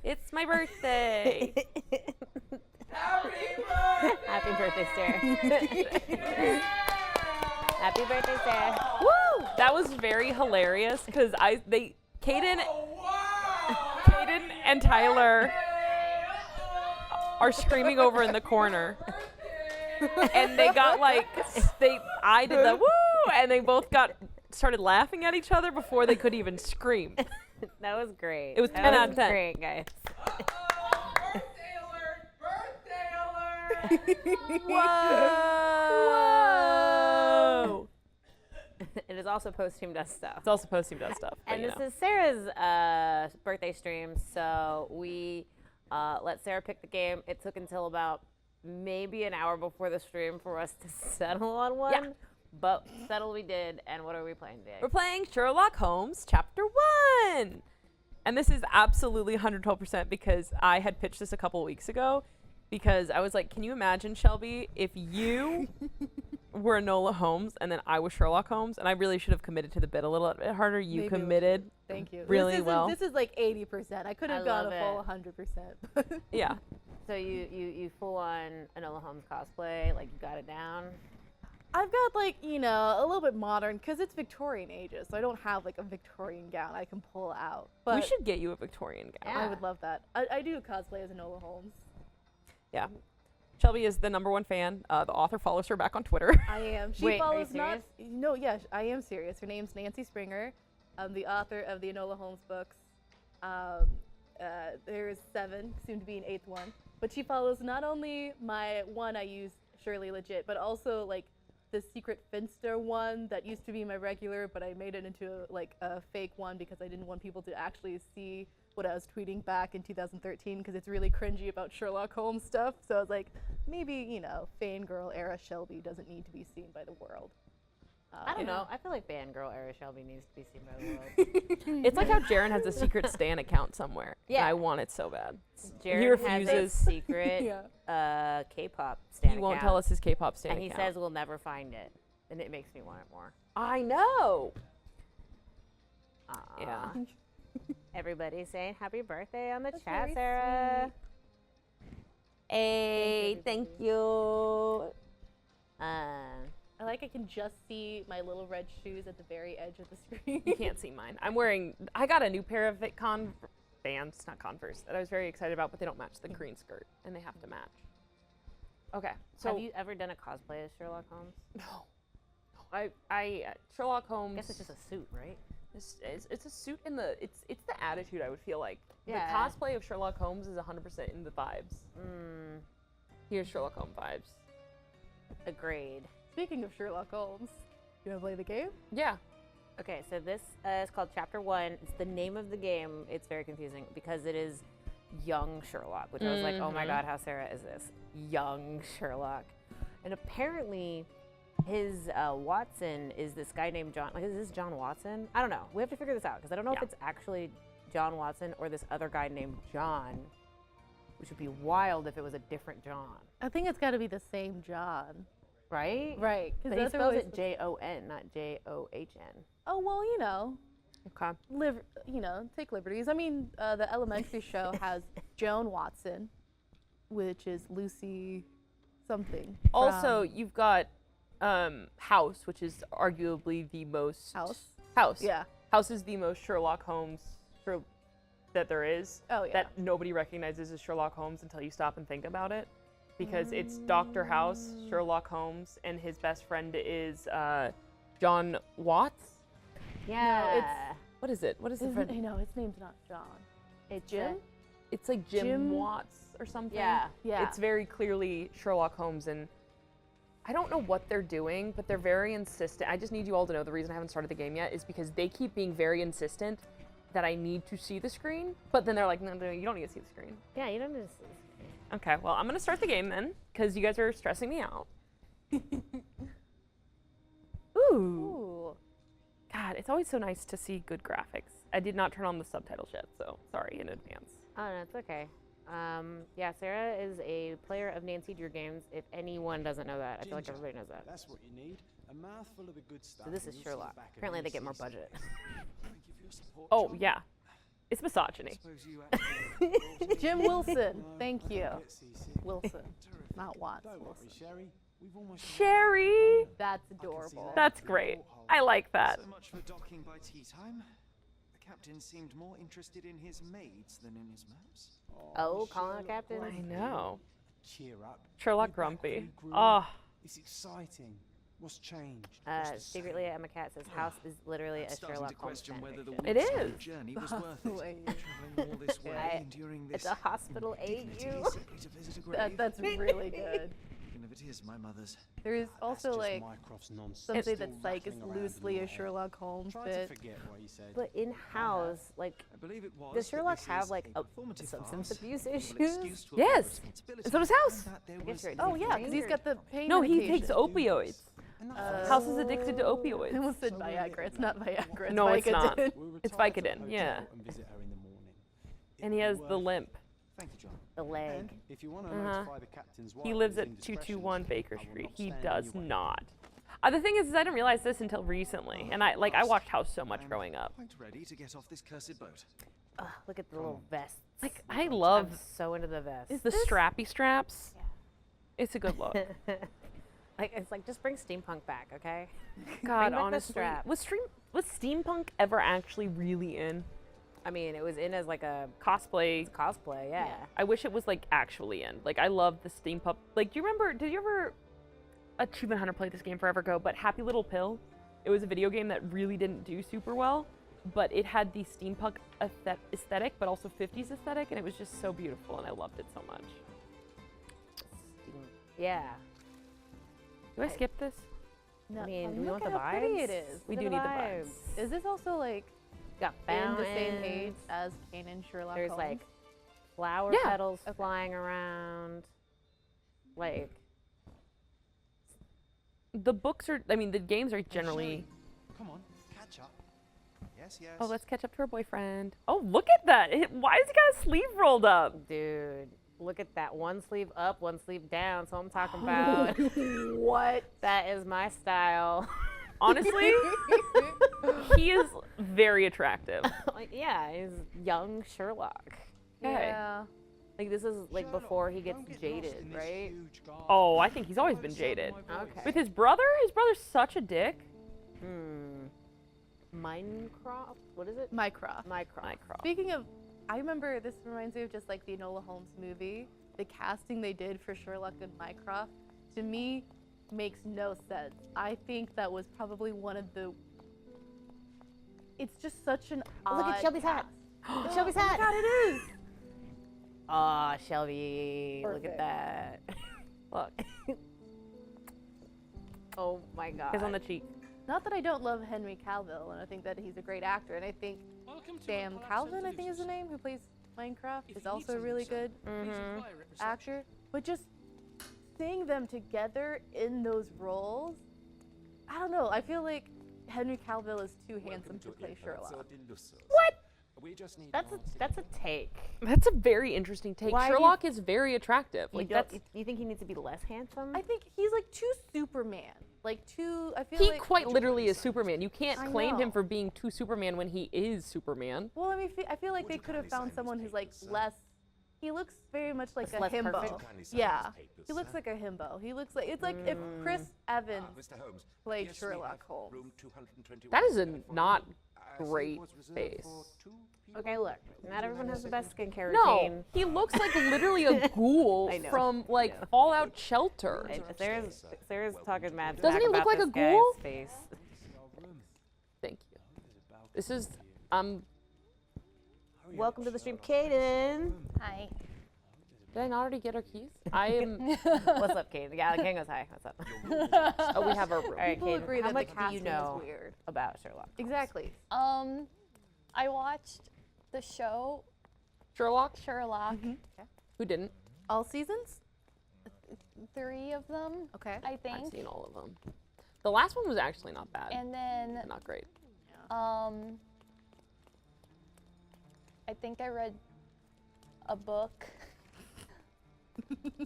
It's my birthday. Happy birthday, Sarah. Happy birthday, Sarah. Woo! That was very hilarious because Kaden and Tyler are screaming over in the corner. And they got I did the woo, and they both started laughing at each other before they could even scream. That was great. It was 10 out of 10. Great, guys. Whoa! It is also post-team does stuff. It's also post-team does stuff. And this is Sarah's birthday stream, so we let Sarah pick the game. It took until about maybe an hour before the stream for us to settle on one. Yeah. But settle we did, and what are we playing today? We're playing Sherlock Holmes Chapter One! And this is absolutely 112% because I had pitched this a couple weeks ago because I was like, can you imagine, Shelby, if you were Enola Holmes and then I was Sherlock Holmes, and I really should have committed to the bit a little bit harder. You Maybe committed Thank you. really well. This is like 80%. I could have gone a full 100%. Yeah. So you full on Enola Holmes cosplay, like you got it down? I've got like, a little bit modern because it's Victorian ages, so I don't have like a Victorian gown I can pull out. But We should get you a Victorian gown. I would love that. I do cosplay as Enola Holmes. Yeah. Shelby is the #1 fan. The author follows her back on Twitter. I am. She Wait, follows are you serious? No, yeah, I am serious. Her name's Nancy Springer. I'm the author of the Enola Holmes books. There's 7, soon to be an 8th one. But she follows not only my one I use, Surely Legit, but also like the Secret Finster one that used to be my regular, but I made it into like a fake one because I didn't want people to actually see what I was tweeting back in 2013 because it's really cringy about Sherlock Holmes stuff. So I was like, maybe, fangirl era Shelby doesn't need to be seen by the world. I don't know. I feel like fangirl era Shelby needs to be seen by the world. It's like how Jaren has a secret Stan account somewhere. Yeah. And I want it so bad. He Jared has a refuses. secret K-pop stan He won't account, tell us his K-pop Stan and he account. says we'll never find it, and it makes me want it more. I know. Aw. Yeah. Everybody saying happy birthday on the That's chat, very Sarah. Hey, thank you. I can just see my little red shoes at the very edge of the screen. You can't see mine. I got a new pair of Vans, not Converse, that I was very excited about, but they don't match the green skirt, and they have to match. Okay, so have you ever done a cosplay as Sherlock Holmes? No. Sherlock Holmes. I guess it's just a suit, right? It's a suit in the it's the attitude, I would feel like. Yeah. The cosplay of Sherlock Holmes is 100% in the vibes. Here's Sherlock Holmes vibes. Agreed. Speaking of Sherlock Holmes, you want to play the game? Yeah. Okay, so this is called Chapter One. It's the name of the game. It's very confusing because it is young Sherlock, which I was like, oh my god, how Sarah is this? Young Sherlock. And apparently his Watson is this guy named John. Like, is this John Watson? I don't know. We have to figure this out because I don't know if it's actually John Watson or this other guy named John, which would be wild if it was a different John. I think it's got to be the same John. Right? Right. But he spells it J-O-N, not J-O-H-N. Oh, well, Okay. take liberties. I mean, the elementary show has Joan Watson, which is Lucy something. Also, you've got House, which is arguably the most House. Yeah. House is the most Sherlock Holmes that there is. Oh, yeah. That nobody recognizes as Sherlock Holmes until you stop and think about it. Because it's Dr. House, Sherlock Holmes, and his best friend is John Watts. Yeah. What is it? What is the friend? No, his name's not John. It's Jim? It's like Jim Watts or something. Yeah. Yeah. It's very clearly Sherlock Holmes, and I don't know what they're doing, but they're very insistent. I just need you all to know the reason I haven't started the game yet is because they keep being very insistent that I need to see the screen, but then they're like, no, you don't need to see the screen. Yeah, you don't need to. Okay, well, I'm going to start the game then, because you guys are stressing me out. Ooh. God, it's always so nice to see good graphics. I did not turn on the subtitles yet, so sorry in advance. Oh, no, it's okay. Yeah, Sarah is a player of Nancy Drew games. If anyone doesn't know that, I feel like everybody knows that. That's what you need. A mouthful of the good stuff. So this is Sherlock. Apparently they get more budget. Oh, yeah. It's misogyny. Suppose you actually brought it. Jim Wilson. No, Thank I'm you. a bit seasick. Wilson, Terrific. not Watts. Don't worry, Wilson. Sherry. We've almost Sherry. That's I can see adorable. that. That's great. I like that. So much for docking by tea time. The captain seemed more interested in his maids than in his maps. Oh, calling a Sherlock captain? I Grumpy. know. Cheer up. Sherlock You're back where Grumpy. you grew Oh, up. It's exciting. What's changed? What's the same? Secretly, Emma Cat says house is literally I'm a starting Sherlock to Holmes question whether the fanfiction. It week's is. journey was worth it. Wait. Traveling all this way, I- enduring It's this a hospital aid dignity you. simply to visit a grave. That's really good. Even if it is my mother's. There is That's also just like Mycroft's nonsense. some say Still that Psych is rattling around in loosely my a head. Sherlock Holmes Try to bit. forget what he said. But in house, like, I believe it was. does that Sherlock this have is like a a performative substance farce, abuse full of issues? excuse to avoid Yes. responsibility, And so does House. and that there I guess was you're- Oh yeah, because he's got the pain no, he medication. takes opioids. Enough. House is addicted to I opioids. almost said So we'll Viagra. leave It's it not at that. Viagra. It's No, it's not. Vicodin. We'll It's retire to the Vicodin, yeah. hotel and visit her in the morning. And he has the limp. Thank you, John. The leg. And if you want to Uh-huh. notify the captain's wife He of lives his at indiscretions, 221 Baker I will Street. not He stand in does your way. not. The thing is I didn't realize this until recently, and I watched House so much I'm growing up. Quite ready to get off this cursed boat. Ugh, look at the little vests. Like I I'm love so into the vest. the strappy straps. Yeah. It's a good look. Like it's like just bring steampunk back, okay? God, back the honestly, strap. was steampunk ever actually really in I mean, it was in as like a cosplay? cosplay, yeah. I wish it was like actually in. Like I love the steampunk. Like do you remember? Did you ever? Achievement Hunter played this game forever ago, but Happy Little Pill. It was a video game that really didn't do super well, but it had the steampunk aesthetic, but also 50s aesthetic, and it was just so beautiful, and I loved it so much. Yeah. Do I skip this? No, I mean, do we look want the how pretty vibes? it is. We Look do at need the vibes. Is this also like Got in the same fountains. page as Kaden Sherlock There's Holmes? like flower Yeah. petals Okay. flying around. Like The books are. I mean, the games are generally. Come on, catch up. Yes, yes. Oh, let's catch up to her boyfriend. Oh, look at that! Why has he got his sleeve rolled up? dude, look at that. One sleeve up, one sleeve down. So I'm talking about What? that is my style. Honestly, he is very attractive. Like, yeah, he's young Sherlock. Okay. Yeah. Like this is like Sherlock, before he gets don't get lost jaded, in this right? huge garden. Oh, I think he's always been Don't sound jaded. my voice. Okay. With his brother's such a dick. Minecraft? What is it? Mycroft. Minecraft. Speaking of, I remember this reminds me of just like the Enola Holmes movie. The casting they did for Sherlock and Mycroft, to me, makes no sense. I think that was probably one of the. It's just such an odd. Look at Shelby's hat. cast. Look at Shelby's hat. God, it is. Ah, Shelby. Look Perfect. at that. Look, Oh my god. he's on the cheek. Not that I don't love Henry Cavill, and I think that he's a great actor, and I think Sam Calvin, I think is the name, who plays Minecraft, is also a really good actor. But just seeing them together in those roles, I don't know. I feel like Henry Cavill is too handsome to play Sherlock. What? That's a take. That's a very interesting take. Why do you- Sherlock is very attractive. You Like don't- that's. you think he needs to be less handsome? I think he's like too Superman. Like too. I feel He like. quite literally is Superman. You can't I claim him know. for being too Superman when he is Superman. Well, I mean, I feel like they could have found someone who's like less. He looks very much like Just a less himbo. perfect? Yeah, he looks like a himbo. He looks like it's like if Chris Evans Mr. Holmes, played yes, we Sherlock have Holmes. room 221 That is a for not you. great It was reserved face. for 2 people. Okay, look. Not everyone has the best skincare No, routine. he looks like literally a ghoul I know. from like Fallout Shelter. And Sarah's talking mad Doesn't smack he look about like a this guy's ghoul? face. Thank you. This is Welcome to the stream, Kaden. Hi. Did I not already get our keys? I am. What's up, Kaden? Yeah, Kaden goes hi. What's up? Oh, we have our room. All right, People Kaden. agree How that much the do you casting know is weird. about Sherlock? Exactly. I watched the show Sherlock. Sherlock, Who didn't? All seasons? 3 of them, Okay. I I've think. seen all of them. The last one was actually not bad. And then Not great. I think I read a book.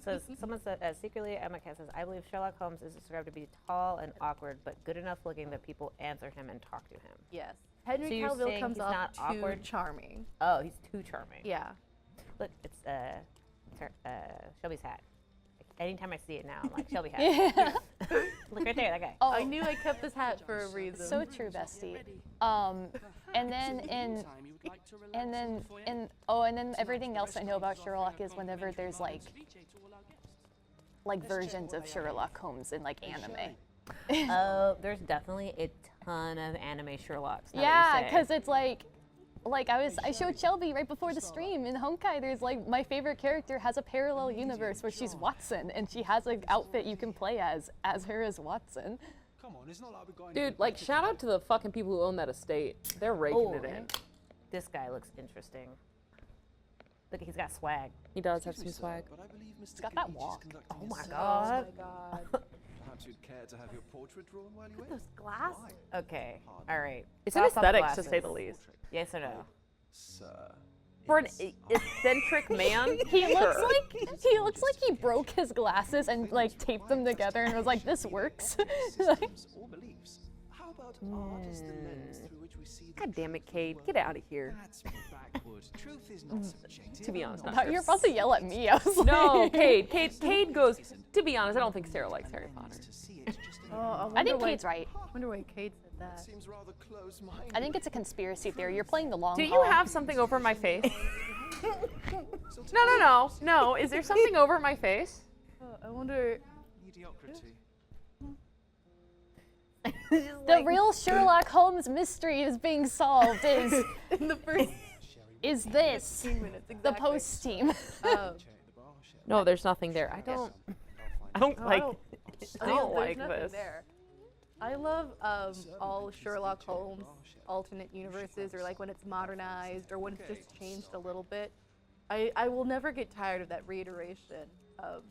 So someone said, secretly, Emma Cat says, I believe Sherlock Holmes is described to be tall and awkward, but good enough looking that people answer him and talk to him. Yes. Henry So you're Cavill saying comes he's off not too awkward? charming. Oh, he's too charming. Yeah. Look, it's Shelby's hat. Anytime I see it now, I'm like, Shelby hat. Yeah. Look right there, that guy. Oh, I knew I kept this hat for a reason. so true, bestie. And then everything else I know about Sherlock is whenever there's like versions of Sherlock Holmes in like anime. Oh, there's definitely a ton of anime Sherlocks. now that you Yeah, say. because it's like I showed Shelby right before the stream in Honkai. There's like my favorite character has a parallel universe where she's Watson and she has an outfit you can play as her as Watson. Come on, it's not like we're going Dude, like, shout out to the fucking people who own that estate. They're raking it in. This guy looks interesting. Look, he's got swag. He does have some swag. But I believe Mr. got that Gage is walk. conducting Oh my a search. god. God. Perhaps you'd care to have your portrait drawn while you wait? Those glasses. Okay, all right. It's an Cross off aesthetic, to say glasses. the least. Yes or no? Sir. For an eccentric man, He looks sure. like he broke his glasses and like taped them together and was like, this works. Systems or beliefs. How about art as the lens through which we see the God damn it, truth of Cade. the Get world? out of here. That's backward. Truth is not subjective. To be honest, nor not You're about to yell at me. I was No, like, Cade goes, to be honest, I don't think Sarah likes Harry Potter. to see it just in Oh, I think Kate's right. wonder why Kate said that. seems rather close-minded. I think it's a conspiracy theory. You're playing the long Do haul. you have something over my face? No. Is there something over my face? Oh, I wonder. Mediocrity. The real Sherlock Holmes mystery is being solved. In the first Is this 15 minutes, exactly. the post team? No, there's nothing there. I don't like. I don't there's like nothing this. there. I love all Sherlock Holmes alternate universes, or like when it's modernized, or when it's just changed a little bit. I will never get tired of that reiteration of,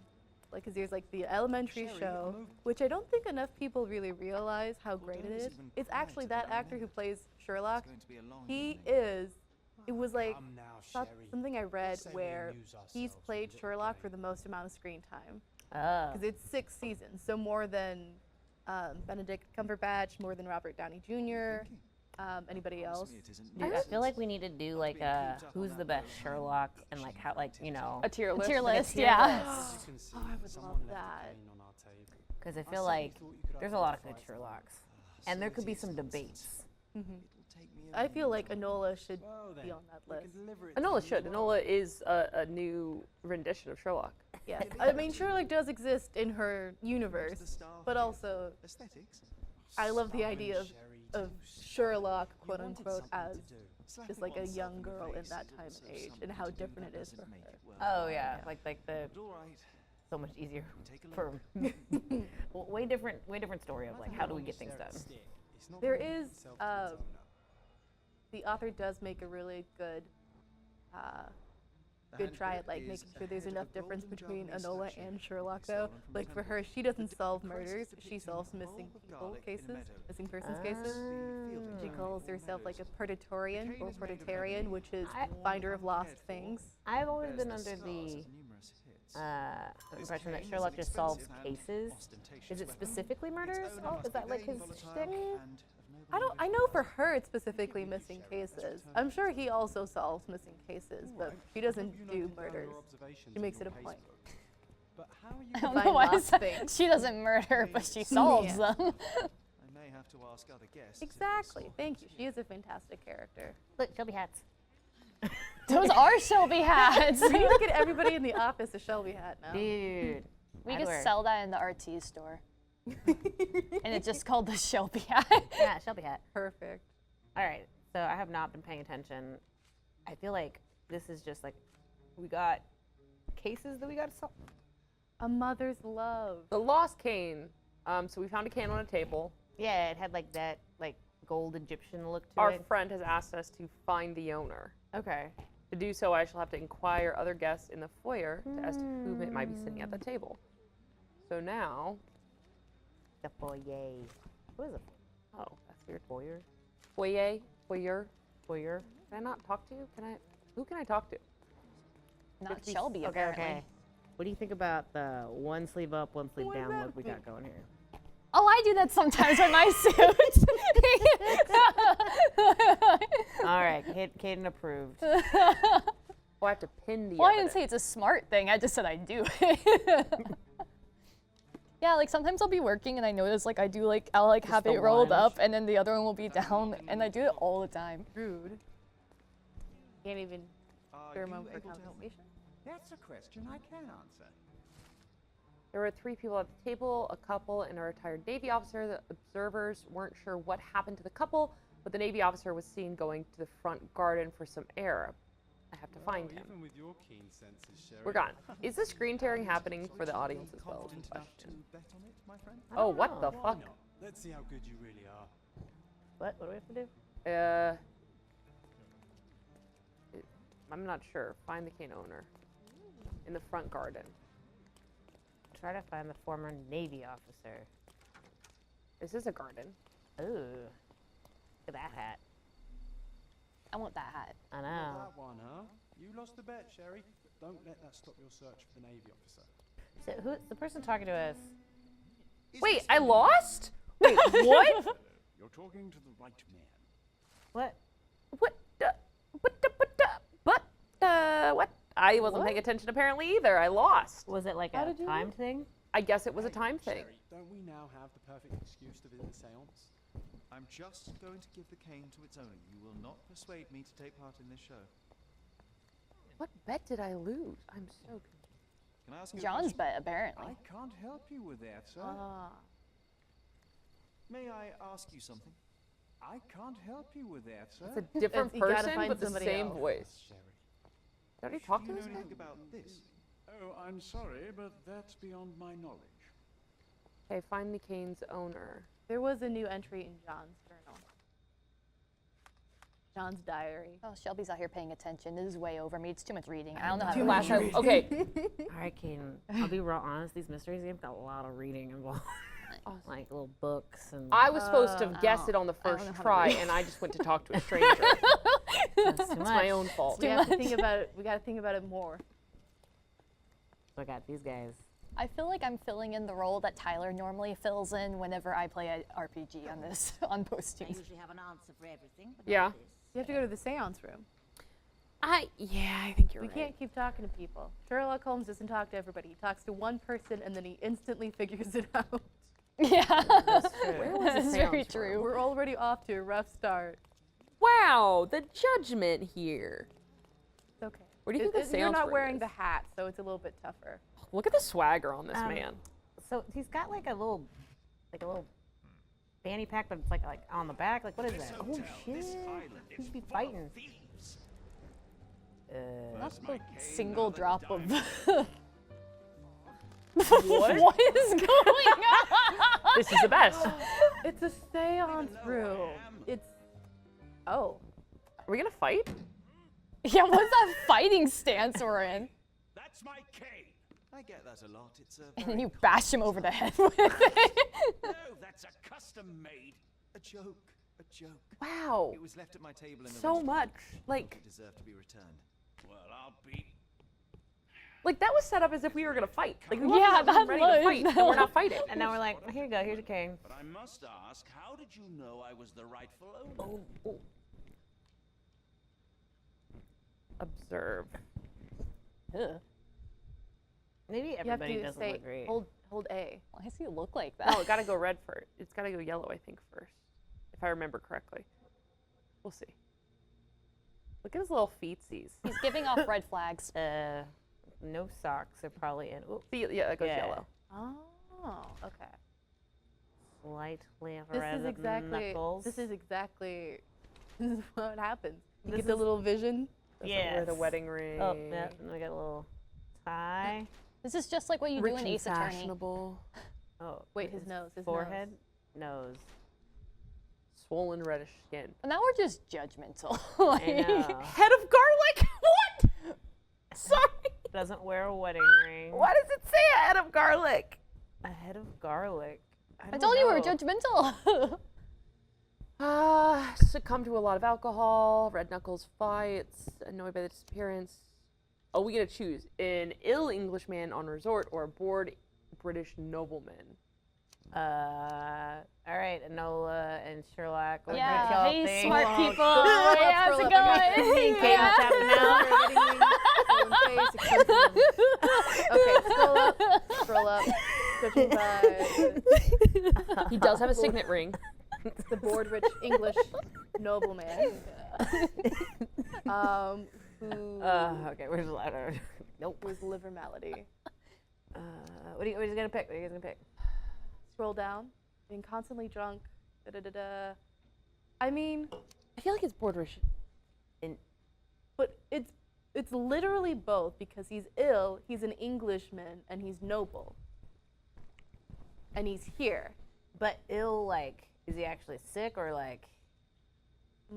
like, because there's like the elementary show, which I don't think enough people really realize how great it is. It's actually that actor who plays Sherlock. He is. It was like Come now, something I read Say we where amuse he's ourselves played with Sherlock for the most amount of screen time. Oh. Because it's 6 seasons, so more than Benedict Cumberbatch, more than Robert Downey Jr., anybody else. Dude, I feel like we need to do like a who's the best Sherlock and like how like A tier list. Tier list, tier yeah. list. Oh, I would love that. Because I feel like there's a lot of good Sherlocks, and there could be some debates. I feel like Enola should be on that list. Enola should. Enola is a new rendition of Sherlock. Yeah, I mean, Sherlock does exist in her universe, but also Aesthetics. I love the idea of Sherlock, quote unquote, as just like a young girl in that time and age, and how different it is for her. Oh yeah, like the All right. so much easier Take a look. for well, way different story of like how do we get things done. There is, the author does make a really good try at like making sure there's enough difference between Enola and Sherlock though. Like for her, she doesn't solve murders, she solves missing people cases, missing persons cases. She calls herself like a Predatorian or Predatarian, which is finder of lost things. I've always been under the impression that Sherlock just solves cases. Is it specifically murders? Oh, is that like his shtick? I know for her it's specifically missing cases. I'm sure he also solves missing cases, but he doesn't do murders. She makes it a point. But how are you I don't Find know why I lost said things. she doesn't murder, but she solves Yeah. them. I may have to ask other guests. Exactly. Thank you. She is a fantastic character. Look, Shelby hats. Those are Shelby hats. We need to get everybody in the office a Shelby hat now. Dude. We I'd could wear- sell that in the RT store. And it's just called the Shelby hat. Yeah, Shelby hat. Perfect. All right, so I have not been paying attention. I feel like this is just like we got cases that we got to solve. A mother's love. The lost cane. So we found a cane on a table. Yeah, it had like that like gold Egyptian look to Our it. friend has asked us to find the owner. Okay. To do so, I shall have to inquire other guests in the foyer as to who might be sitting at the table. So now, The foyer. What is it? oh, that's weird. Foyer? Foyer, foyer. Foyer? Can I not talk to you? Who can I talk to? Not Shelby, Okay, apparently. okay. What do you think about the one sleeve up, one sleeve down look we got going here? Oh, I do that sometimes with my suit. All right, Kaden approved. Oh, I have to pin the Well, I didn't evidence. say it's a smart thing. I just said I do it. Yeah, like sometimes I'll be working and I notice like I'll like have the it rolled one. up and then the other one will be down and I do it all the time. Rude. Can't even Are share a you moment for able to help me? conversation. That's a question I can answer. There were 3 people at the table, a couple and a retired Navy officer. The observers weren't sure what happened to the couple, but the Navy officer was seen going to the front garden for some air. I have to find him. Even with your keen senses, Sherry. We're gone. Is the screen tearing happening for the audience as well? Is Confident the enough to question. bet on it, my friend? Oh, what the Why fuck? not? Let's see how good you really are. What? What do we have to do? I'm not sure. Find the cane owner in the front garden. Try to find the former Navy officer. This is a garden. Ooh. Look at that hat. I want that hat. I Not know. that one, huh? You lost the bet, Sherry. But don't let that stop your search for the Navy officer. So who's the person talking to us? Wait, I lost? Wait, what? You're talking to the right man. What? What? What? I wasn't paying attention apparently either. I lost. Was it like How a did you timed thing? I guess it was a Hey, time thing. Sherry, don't we now have the perfect excuse to visit the seance? I'm just going to give the cane to its owner. You will not persuade me to take part in this show. What bet did I lose? I'm so confused. Can I ask you a John's question? bet, apparently. I can't help you with that, sir. Ah. May I ask you something? I can't help you with that, sir. It's a different You gotta person, find but the somebody same else. voice. Sherry. Did I already talk Do to you this know guy? anything about this? Oh, I'm sorry, but that's beyond my knowledge. Okay, find the cane's owner. There was a new entry in John's journal. John's diary. Oh, Shelby's out here paying attention. This is way over me. It's too much reading. I don't know how Too to much laugh. reading. Okay. All right, Kaden. I'll be real honest. These mysteries games got a lot of reading involved. Like little books and. I was supposed to have guessed it on the I don't first know how to try, read. and I just went to talk to a stranger. That's too It's my much. own fault. We Too have to much. think about it. We got to think about it more. So I got these guys. I feel like I'm filling in the role that Tyler normally fills in whenever I play an RPG on this on Post I Teams. usually have an answer for everything, but Yeah. not this. You have to go to the seance room. I think you're We right. can't keep talking to people. Sherlock Holmes doesn't talk to everybody. He talks to one person and then he instantly figures it out. Yeah, Where was the that's very seance room? true. We're already off to a rough start. Wow, the judgment here. It's okay. Where do you think the You're seance not room wearing is? the hat, so it's a little bit tougher. Look at the swagger on this man. So he's got like a little fanny pack that's like on the back. Like what is that? Oh shit! Who'd be fighting? Not a single drop of. What? What is going on? This is the best. Are It's a seance room. It's. Oh. we gonna fight? Yeah, what's that fighting stance we're in? That's my cane. I get that a lot. It's a And then very you bash him over the head with it. No, that's a custom made. a joke. A joke. Wow. It was left at my table in a So restaurant. much. Like It deserved to be returned. Well, I'll be. that was set up as if we were gonna fight. Like we Yeah, weren't that ready to was. fight, and we're not fighting. And now we're like, here you go. Here's your cane. But I must ask, how did you know I was the rightful owner? Observe. Ugh. Maybe You have everybody to doesn't say, look great. hold A. Why does he look like that? No, it gotta go red first. It's gotta go yellow, I think, first. If I remember correctly. We'll see. Look at his little feetsies. He's giving off red flags. No socks are probably in. Ooh, See, yeah, that goes Yeah. yellow. Oh, okay. slightly This red is exactly. knuckles. This is exactly. This is what happens. You This get the is- little vision. Doesn't wear the Yes. wedding ring. Oh, yeah, and we got a little tie. This is just like what you Rich do in and Ace Attorney. fashionable. Oh, Wait, his nose. His forehead, nose. Swollen reddish skin. But now we're just judgmental. I Like- know. Head of garlic? What? Sorry. Doesn't wear a wedding ring. Why does it say a head of garlic? A head of garlic. I told you we were judgmental. Succumb to a lot of alcohol, red knuckles fights, annoyed by the disappearance. Oh, we get to choose an ill Englishman on resort or a bored British nobleman. All right, Enola and Sherlock. What Yeah, did y'all hey, think? smart Wow, people. scroll up, Hey, how's scroll it up going? again. Kaden tapping out. Okay, scroll up. Judging by He does have a signet ring. the bored rich English nobleman. Who Okay, where's the ladder? Nope. was liver malady. What are you guys gonna pick? What are you guys gonna pick? Scroll down. Being constantly drunk. Da-da-da-da. I mean, I feel like it's borderish. but it's literally both because he's ill, he's an Englishman, and he's noble. And he's here. But ill, like, is he actually sick or like,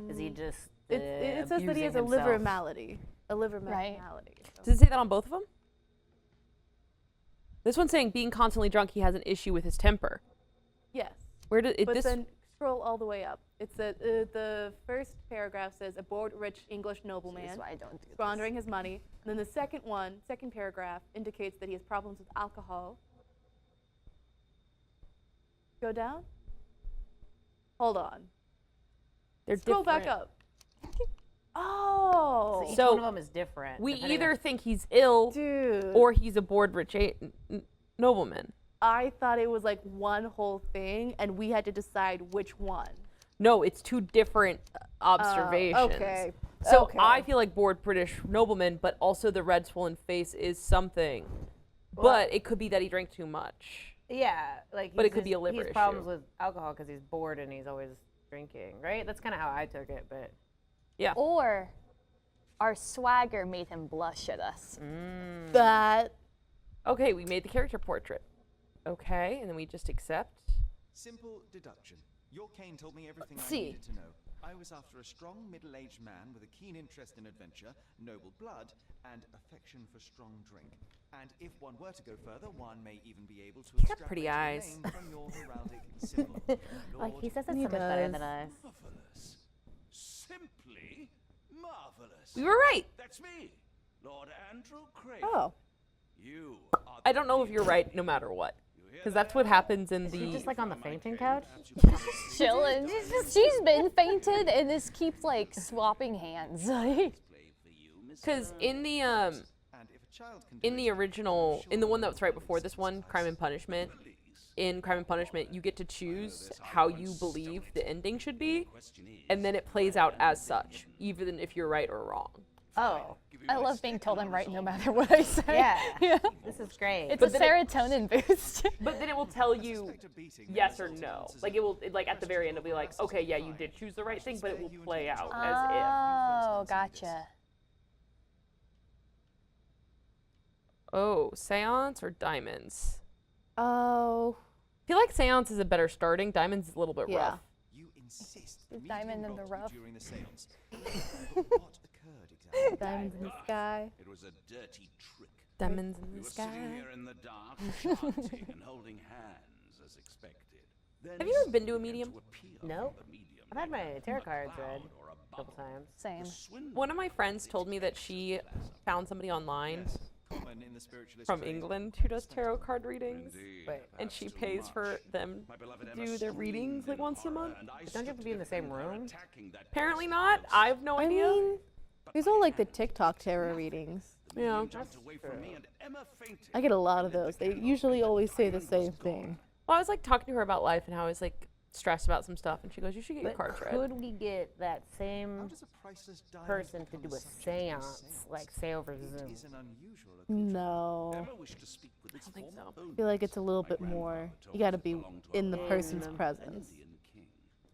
is he just? It says that he has abusing a liver himself? malady. A liver Right. malady. So. Does it say that on both of them? This one's saying being constantly drunk, he has an issue with his temper. Yes. Where did it? But This then scroll all the way up. It's the first paragraph says a bored rich English nobleman That's why I don't do this. squandering his money. And then the second paragraph indicates that he has problems with alcohol. Go down. Hold on. they're Scroll back different. up. Oh, Each So, one of them is different. We depending either on- think he's ill dude. or he's a bored rich nobleman. I thought it was like one whole thing, and we had to decide which one. No, it's two different observations. Okay. So Okay. I feel like bored British nobleman, but also the red swollen face is something. But it could be that he drank too much. Yeah, like. But it he's could be a just- liver He has problems issue. with alcohol because he's bored and he's always drinking, right? That's kind of how I took it, but. Yeah. Or our swagger made him blush at us. That Okay, we made the character portrait. Okay, and then we just accept. Simple deduction. Your Kane told me everything I see. needed to know. I was after a strong, middle-aged man with a keen interest in adventure, noble blood, and affection for strong drink. And if one were to go further, one may even be able to He's got extrapolate pretty your eyes. name from your heraldic symbol. Like, he says it so He much better does. than us. Marvelous. Simply marvelous. We were right. That's me, Lord Andrew Craven. oh. You are I don't know if you're right no matter what. Because that's what happens in Is he the. just like on the fainting couch? Chilling. She's been fainted and this keeps like swapping hands. Because in the And if a child can do in the it, original, in the one that was right before this one, Crime and Punishment, in Crime and Punishment, you get to choose how you believe the ending should be, and then it plays out as such, even if you're right or wrong. Oh, I love being told I'm right no matter what I say. yeah. This is great. It's But a then serotonin boost. But then it will tell you expect a beating yes when or the no. result is Like it will, like at the very end, it'll be like, okay, yeah, you did choose the right thing, but it will play out as Oh, gotcha. if. Oh, seance or diamonds? Oh. I feel like seance is a better starting. Diamonds is a little bit Yeah. rough. You insist the Is diamond medium in the robbed you rough? during the seance. But what occurred exactly? Diamonds in the sky. It was a dirty trick. Diamonds in We the were sky. sitting here in the dark, chanting and holding hands as expected. Then Have you ever been to a something began medium? to appear Nope. from the medium, I've had like my a tarot cards cloud read or a a couple bubble. times. Same. The swindler One of my friends told me that she found somebody online Yes, common in the spiritualist from trade. England who does tarot card readings, Indeed, Wait, and perhaps she too pays much. for them My beloved to Emma do their screamed readings like in once a horror, month. and I don't you stood have to be in the same defend her, room? attacking that Apparently cursed not. house. I have no I idea. mean, there's all like the TikTok tarot readings. The Yeah. medium jumped away from me and Emma fainted. I get a lot of those. They usually always say the same thing. Well, I was like talking to her about life and how I was like stressed about some stuff, and she goes, "You should get your But cards read." could we get that How same does a priceless diamond person to become do a subject of seance, like say over It Zoom? is an unusual occurrence. No. Emma wished to speak with its think former so. I feel like it's a little bit more. You gotta be in the In person's the- presence. Indian king.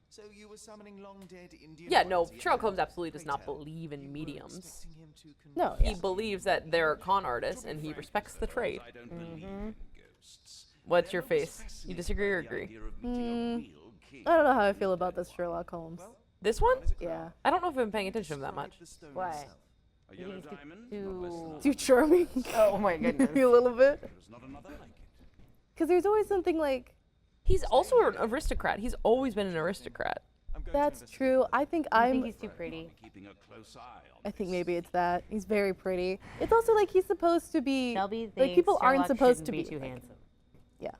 So you were summoning long-dead Indian Yeah, no, royalty Sherlock at Holmes hand. absolutely does Pray not tell, believe in you were mediums. expecting him to No, confess He believes that they're con artists, and he respects the trade. I don't believe in ghosts. What's your Emma was face? You fascinated disagree or by the agree? idea of meeting a real king. I don't know how I feel about this Sherlock Holmes. This one? Yeah. I don't know if I've been paying attention to him that Describe much. the stone Why? itself. A yellow He's diamond, too- not less than a Too charming. Oh my goodness. Maybe a little bit. There's not another like it. Because there's always something like, He's also an aristocrat. He's always been an aristocrat. I'm going to that's investigate. true. I think I think I'm. he's too pretty. Keeping a close eye on I think this. maybe it's that. He's very pretty. It's also like he's supposed to be. Shelby thinks Like people aren't Sherlock supposed to shouldn't be too like- handsome. Yeah.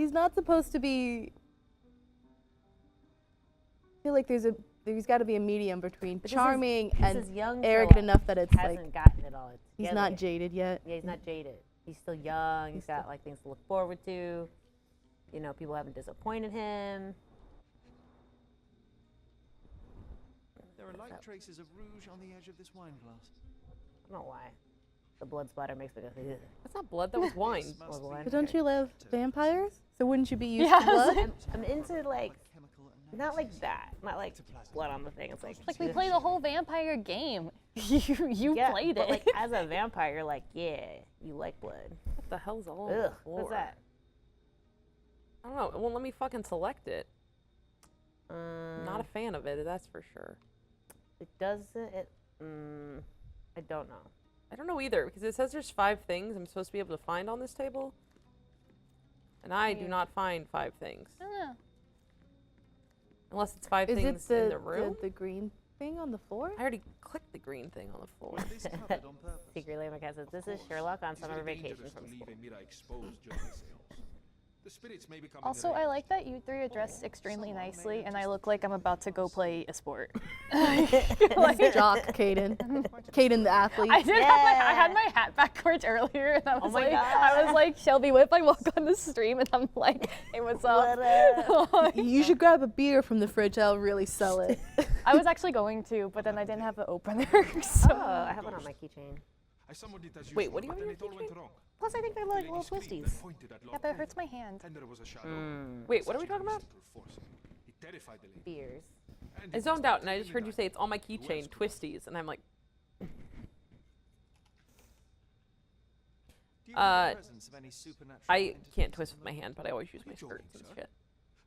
He's not supposed to be. I feel like there's got to be a medium between But charming this and is young arrogant Sherlock. enough that it's Hasn't like gotten it all he's together not yet. jaded yet. Yeah, he's not jaded. He's still young. He's got like things to look forward to. You know, people haven't disappointed him. There are light traces of rouge on the edge of this wine glass. I don't know why. The blood splatter makes me go, ugh. That's not blood. That was wine. This must Was be wine. But don't you love vampires? So wouldn't you be used Yes. to blood? I'm into like, chemical not like that. Not like blood on the thing. It's like, Like we played the whole vampire game. you yeah, played but it. like as a vampire, you're like, yeah, you like blood. What the hell's all over the Ugh, floor? what's that? I don't know. It won't let me fucking select it. Not a fan of it, that's for sure. It doesn't. I don't know. I don't know either, because it says there's 5 things I'm supposed to be able to find on this table. And I do not find 5 things. I don't know. Unless it's 5 Is it things in the room. the green thing on the floor? I already clicked the green thing on the floor. Was this covered on purpose? Secretly, my cat says, this is Sherlock on summer vacation from school. Also, I like that you 3 are dressed extremely nicely, and I look like I'm about to go play a sport. Like jock Kaden. Kaden the athlete. I did have I had my hat backwards earlier, and I was my like, God. I was like, Shelby, what if I walk on the stream and I'm like, hey, what's up? You should grab a beer from the fridge. I'll really sell it. I was actually going to, but then I didn't have an opener. So. Oh, I have one on my keychain. Wait, what do you have on your keychain? Plus, I think they're like little twisties. Yeah, but it hurts my hand. Wait, what are we talking about? Beers. I zoned out, and I just heard you say it's on my keychain, twisties, and I'm like, Do you have the presence of any supernatural I entity? can't twist with my hand, but I always use my skirts and shit.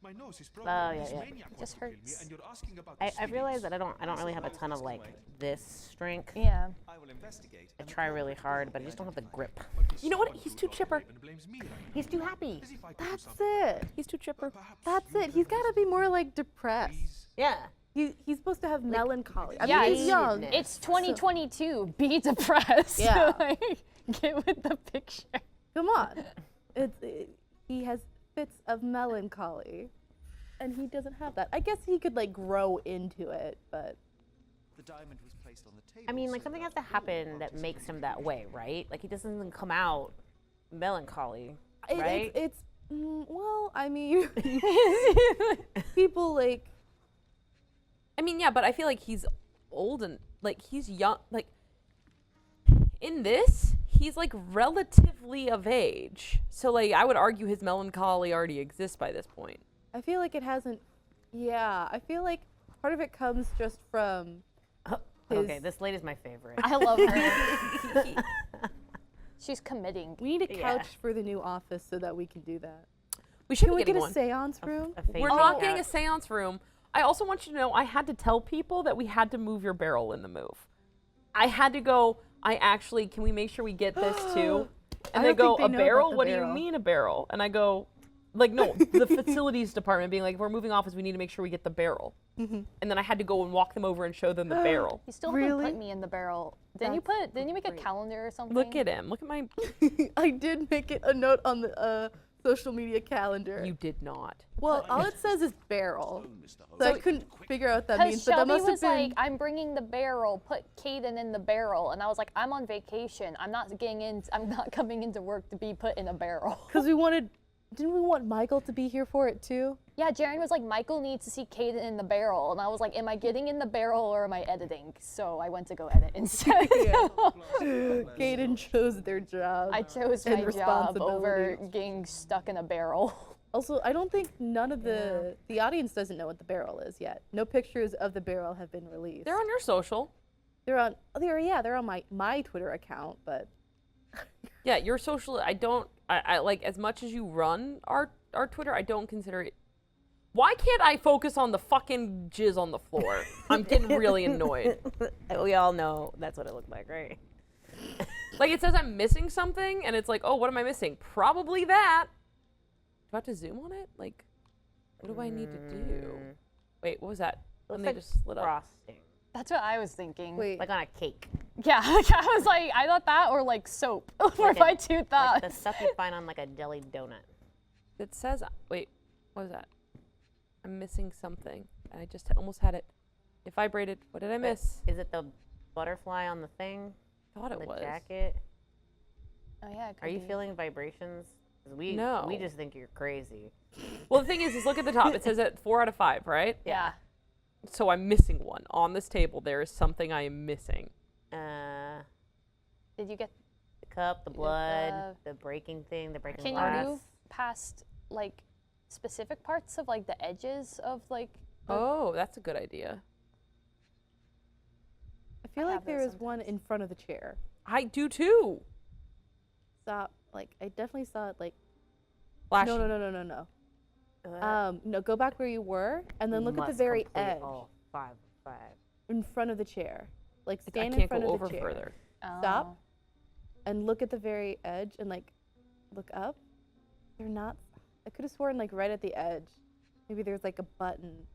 Oh, yeah. It just hurts. I realize that I don't really have a ton of like this strength. Yeah. I will investigate. I try really hard, but I just don't have the grip. You know what? He's too chipper. He's too happy. That's it. He's too chipper. That's it. He's got to be more like depressed. Yeah. He's supposed to have melancholy. I Yeah, mean, he's it's- young. It's 2022. Be depressed. Yeah. Like, get with the picture. Come on. He has fits of melancholy, and he doesn't have that. I guess he could like grow into it, but The diamond was placed on the table. I mean, like so something that has to all happen that makes him that way, right? Like he doesn't come out melancholy, it- right? it's well, I mean, people like I mean, yeah, but I feel like he's old and like he's young. Like in this, he's like relatively of age. So like I would argue his melancholy already exists by this point. I feel like it hasn't. Yeah, I feel like part of it comes just from. Okay, this lady's my favorite. I love her. She's committing. We need a Yeah. couch for the new office so that we can do that. We should Can be we getting get a one. seance room? We're not getting a seance room. I also want you to know I had to tell people that we had to move your barrel in the move. I had to go, can we make sure we get this too? And I they don't go, think a they know about barrel? the What do you barrel." mean a barrel? And I go, like, no, the facilities department being like, if we're moving office, we need to make sure we get the barrel. And then I had to go and walk them over and show them the barrel. You still haven't Really? put me in the barrel. Didn't you make a calendar or something? Look at him. Look at my. I did make it a note on the social media calendar. You did not. Well, all it says is barrel, so I couldn't figure out what that means. Because But that Shelby must have was been. like, I'm bringing the barrel, put Kaden in the barrel. And I was like, I'm on vacation. I'm not coming into work to be put in a barrel. Because didn't we want Michael to be here for it too? Yeah, Jaren was like, Michael needs to see Kaden in the barrel. And I was like, am I getting in the barrel or am I editing? So I went to go edit instead. Kaden chose their job. I chose and my job over responsibilities. getting stuck in a barrel. Also, I don't think none of the audience doesn't know what the barrel is yet. No pictures of the barrel have been released. They're on your social. They're on my Twitter account, but Yeah, your social. I like as much as you run our Twitter. I don't consider it. Why can't I focus on the fucking jizz on the floor? I'm getting really annoyed. We all know that's what it looked like, right? Like it says I'm missing something, and it's like, oh, what am I missing? Probably that. Do I have to zoom on it? Like, what do I need to do? Wait, what was that? Looks When like they just lit up. frosting, That's what I was thinking. wait. like on a cake, Yeah, like, I was like, I thought that or like soap were Like my a- two like thoughts. the stuff you find on like a jelly donut. It says, wait, what is that? I'm missing something. I just almost had it. It vibrated. What did I miss? Is it the butterfly on the thing? Thought it The was. jacket? Oh yeah. It could Are you be. feeling vibrations? 'Cause No. We just think you're crazy. Well, the thing is look at the top. It says at 4 out of 5, right? Yeah. So I'm missing one. On this table, there is something I am missing. Did you get? The cup, the Did, blood, the breaking thing, the breaking Can glass. you move past like specific parts of like the edges of like? Oh, that's a good idea. I feel I like have there those is one in front of the chair. I do too. Stop. Like I definitely saw it. Like Flashy. no. No, go back where you were, and then look at the Must very complete edge all 5 of 5. in front of the chair. Like I stand in can't front go of the over chair. further. Stop. Oh. And look at the very edge, and like look up. They're not. I could have sworn like right at the edge. Maybe there's like a button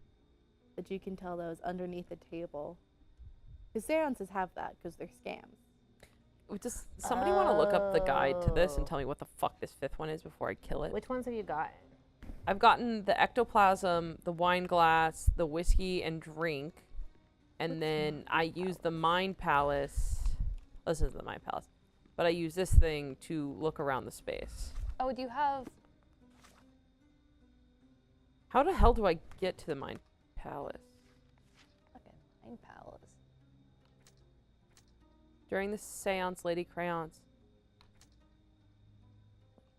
that you can tell that was underneath the table. Because seances have that because they're scams. Does somebody want to look up the guide to this and Oh. tell me what the fuck this 5th one is before I kill it? Which ones have you gotten? I've gotten the ectoplasm, the wine glass, the whiskey and drink, and then I use the mind palace. This is the mind palace, but I use this thing to look around the space. Oh, do you have? How the hell do I get to the mind palace? Fucking Mind Palace. During the seance, Lady Crayons.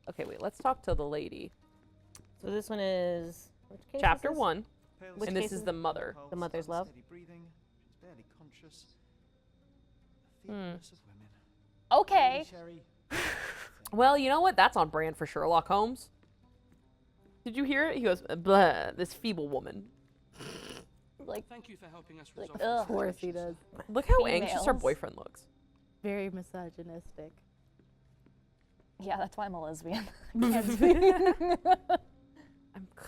Okay, wait, let's talk to the lady. So this one is which case Chapter is this? 1, Which and this case is is the mother. The mother's love? Steady breathing. She's barely conscious. Hmm. Feebleness of women. Okay. Sherry. Well, you know what? That's on brand for Sherlock Holmes. Did you hear it? He goes, blah, this feeble woman. Like, Thank you for helping us like, resolve Of course he does. Look how anxious her Females. boyfriend looks. Very misogynistic. yeah, that's why I'm a lesbian.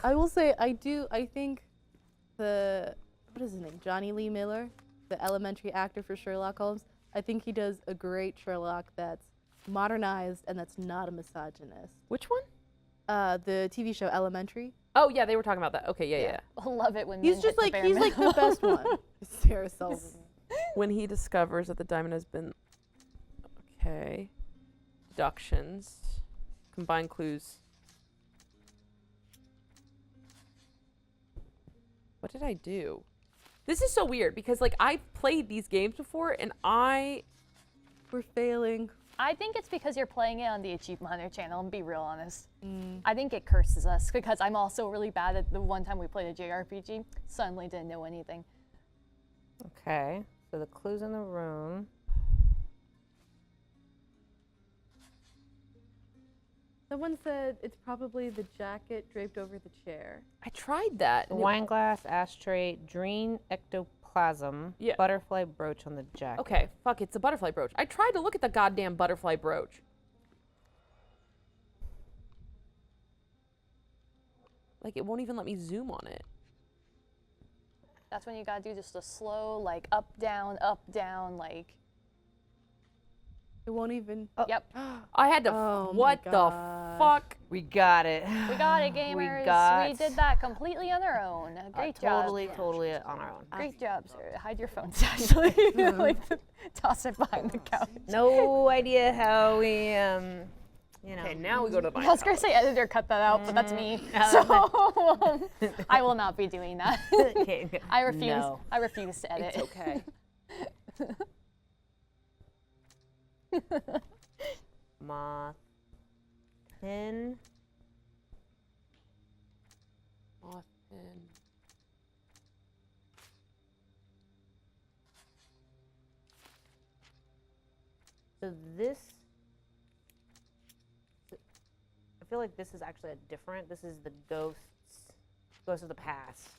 I will say I think the what is his name? Johnny Lee Miller, the elementary actor for Sherlock Holmes. I think he does a great Sherlock that's modernized and that's not a misogynist. Which one? The TV show Elementary. Oh, yeah, they were talking about that. Okay, yeah. Love it when He's men just hit like the he's bare like the minimum. best one. Sarah Sullivan. When he discovers that the diamond has been. Okay. Deductions. Combine clues. What did I do? This is so weird because, like, I've played these games before and We're failing. I think it's because you're playing it on the Achievement Hunter channel, and be real honest. I think it curses us because I'm also really bad at the one time we played a JRPG. Suddenly didn't know anything. Okay. So the clues in the room. Someone said it's probably the jacket draped over the chair. I tried that. The and it- wine glass, ashtray, dream, ectoplasm, Yeah. butterfly brooch on the jacket. Okay, fuck, it's a butterfly brooch. I tried to look at the goddamn butterfly brooch. Like, it won't even let me zoom on it. That's when you gotta do just a slow, like, up, down, like, It won't even. yep. I had to. Oh my What the gosh. fuck? We got it. We got it, gamers. got We did that completely on our own. Great job. Totally on our own. Great job, sir. Hide your phones, actually. Like, toss it behind the couch. No idea how we, you know. Okay, now we go to the I was gonna say editor cut that out, but that's me. So I will not be doing that. Okay. I refuse. No. I refuse to edit. It's okay. Moth. Pin. Moth pin. So this. I feel like this is actually a different. This is the ghosts of the past.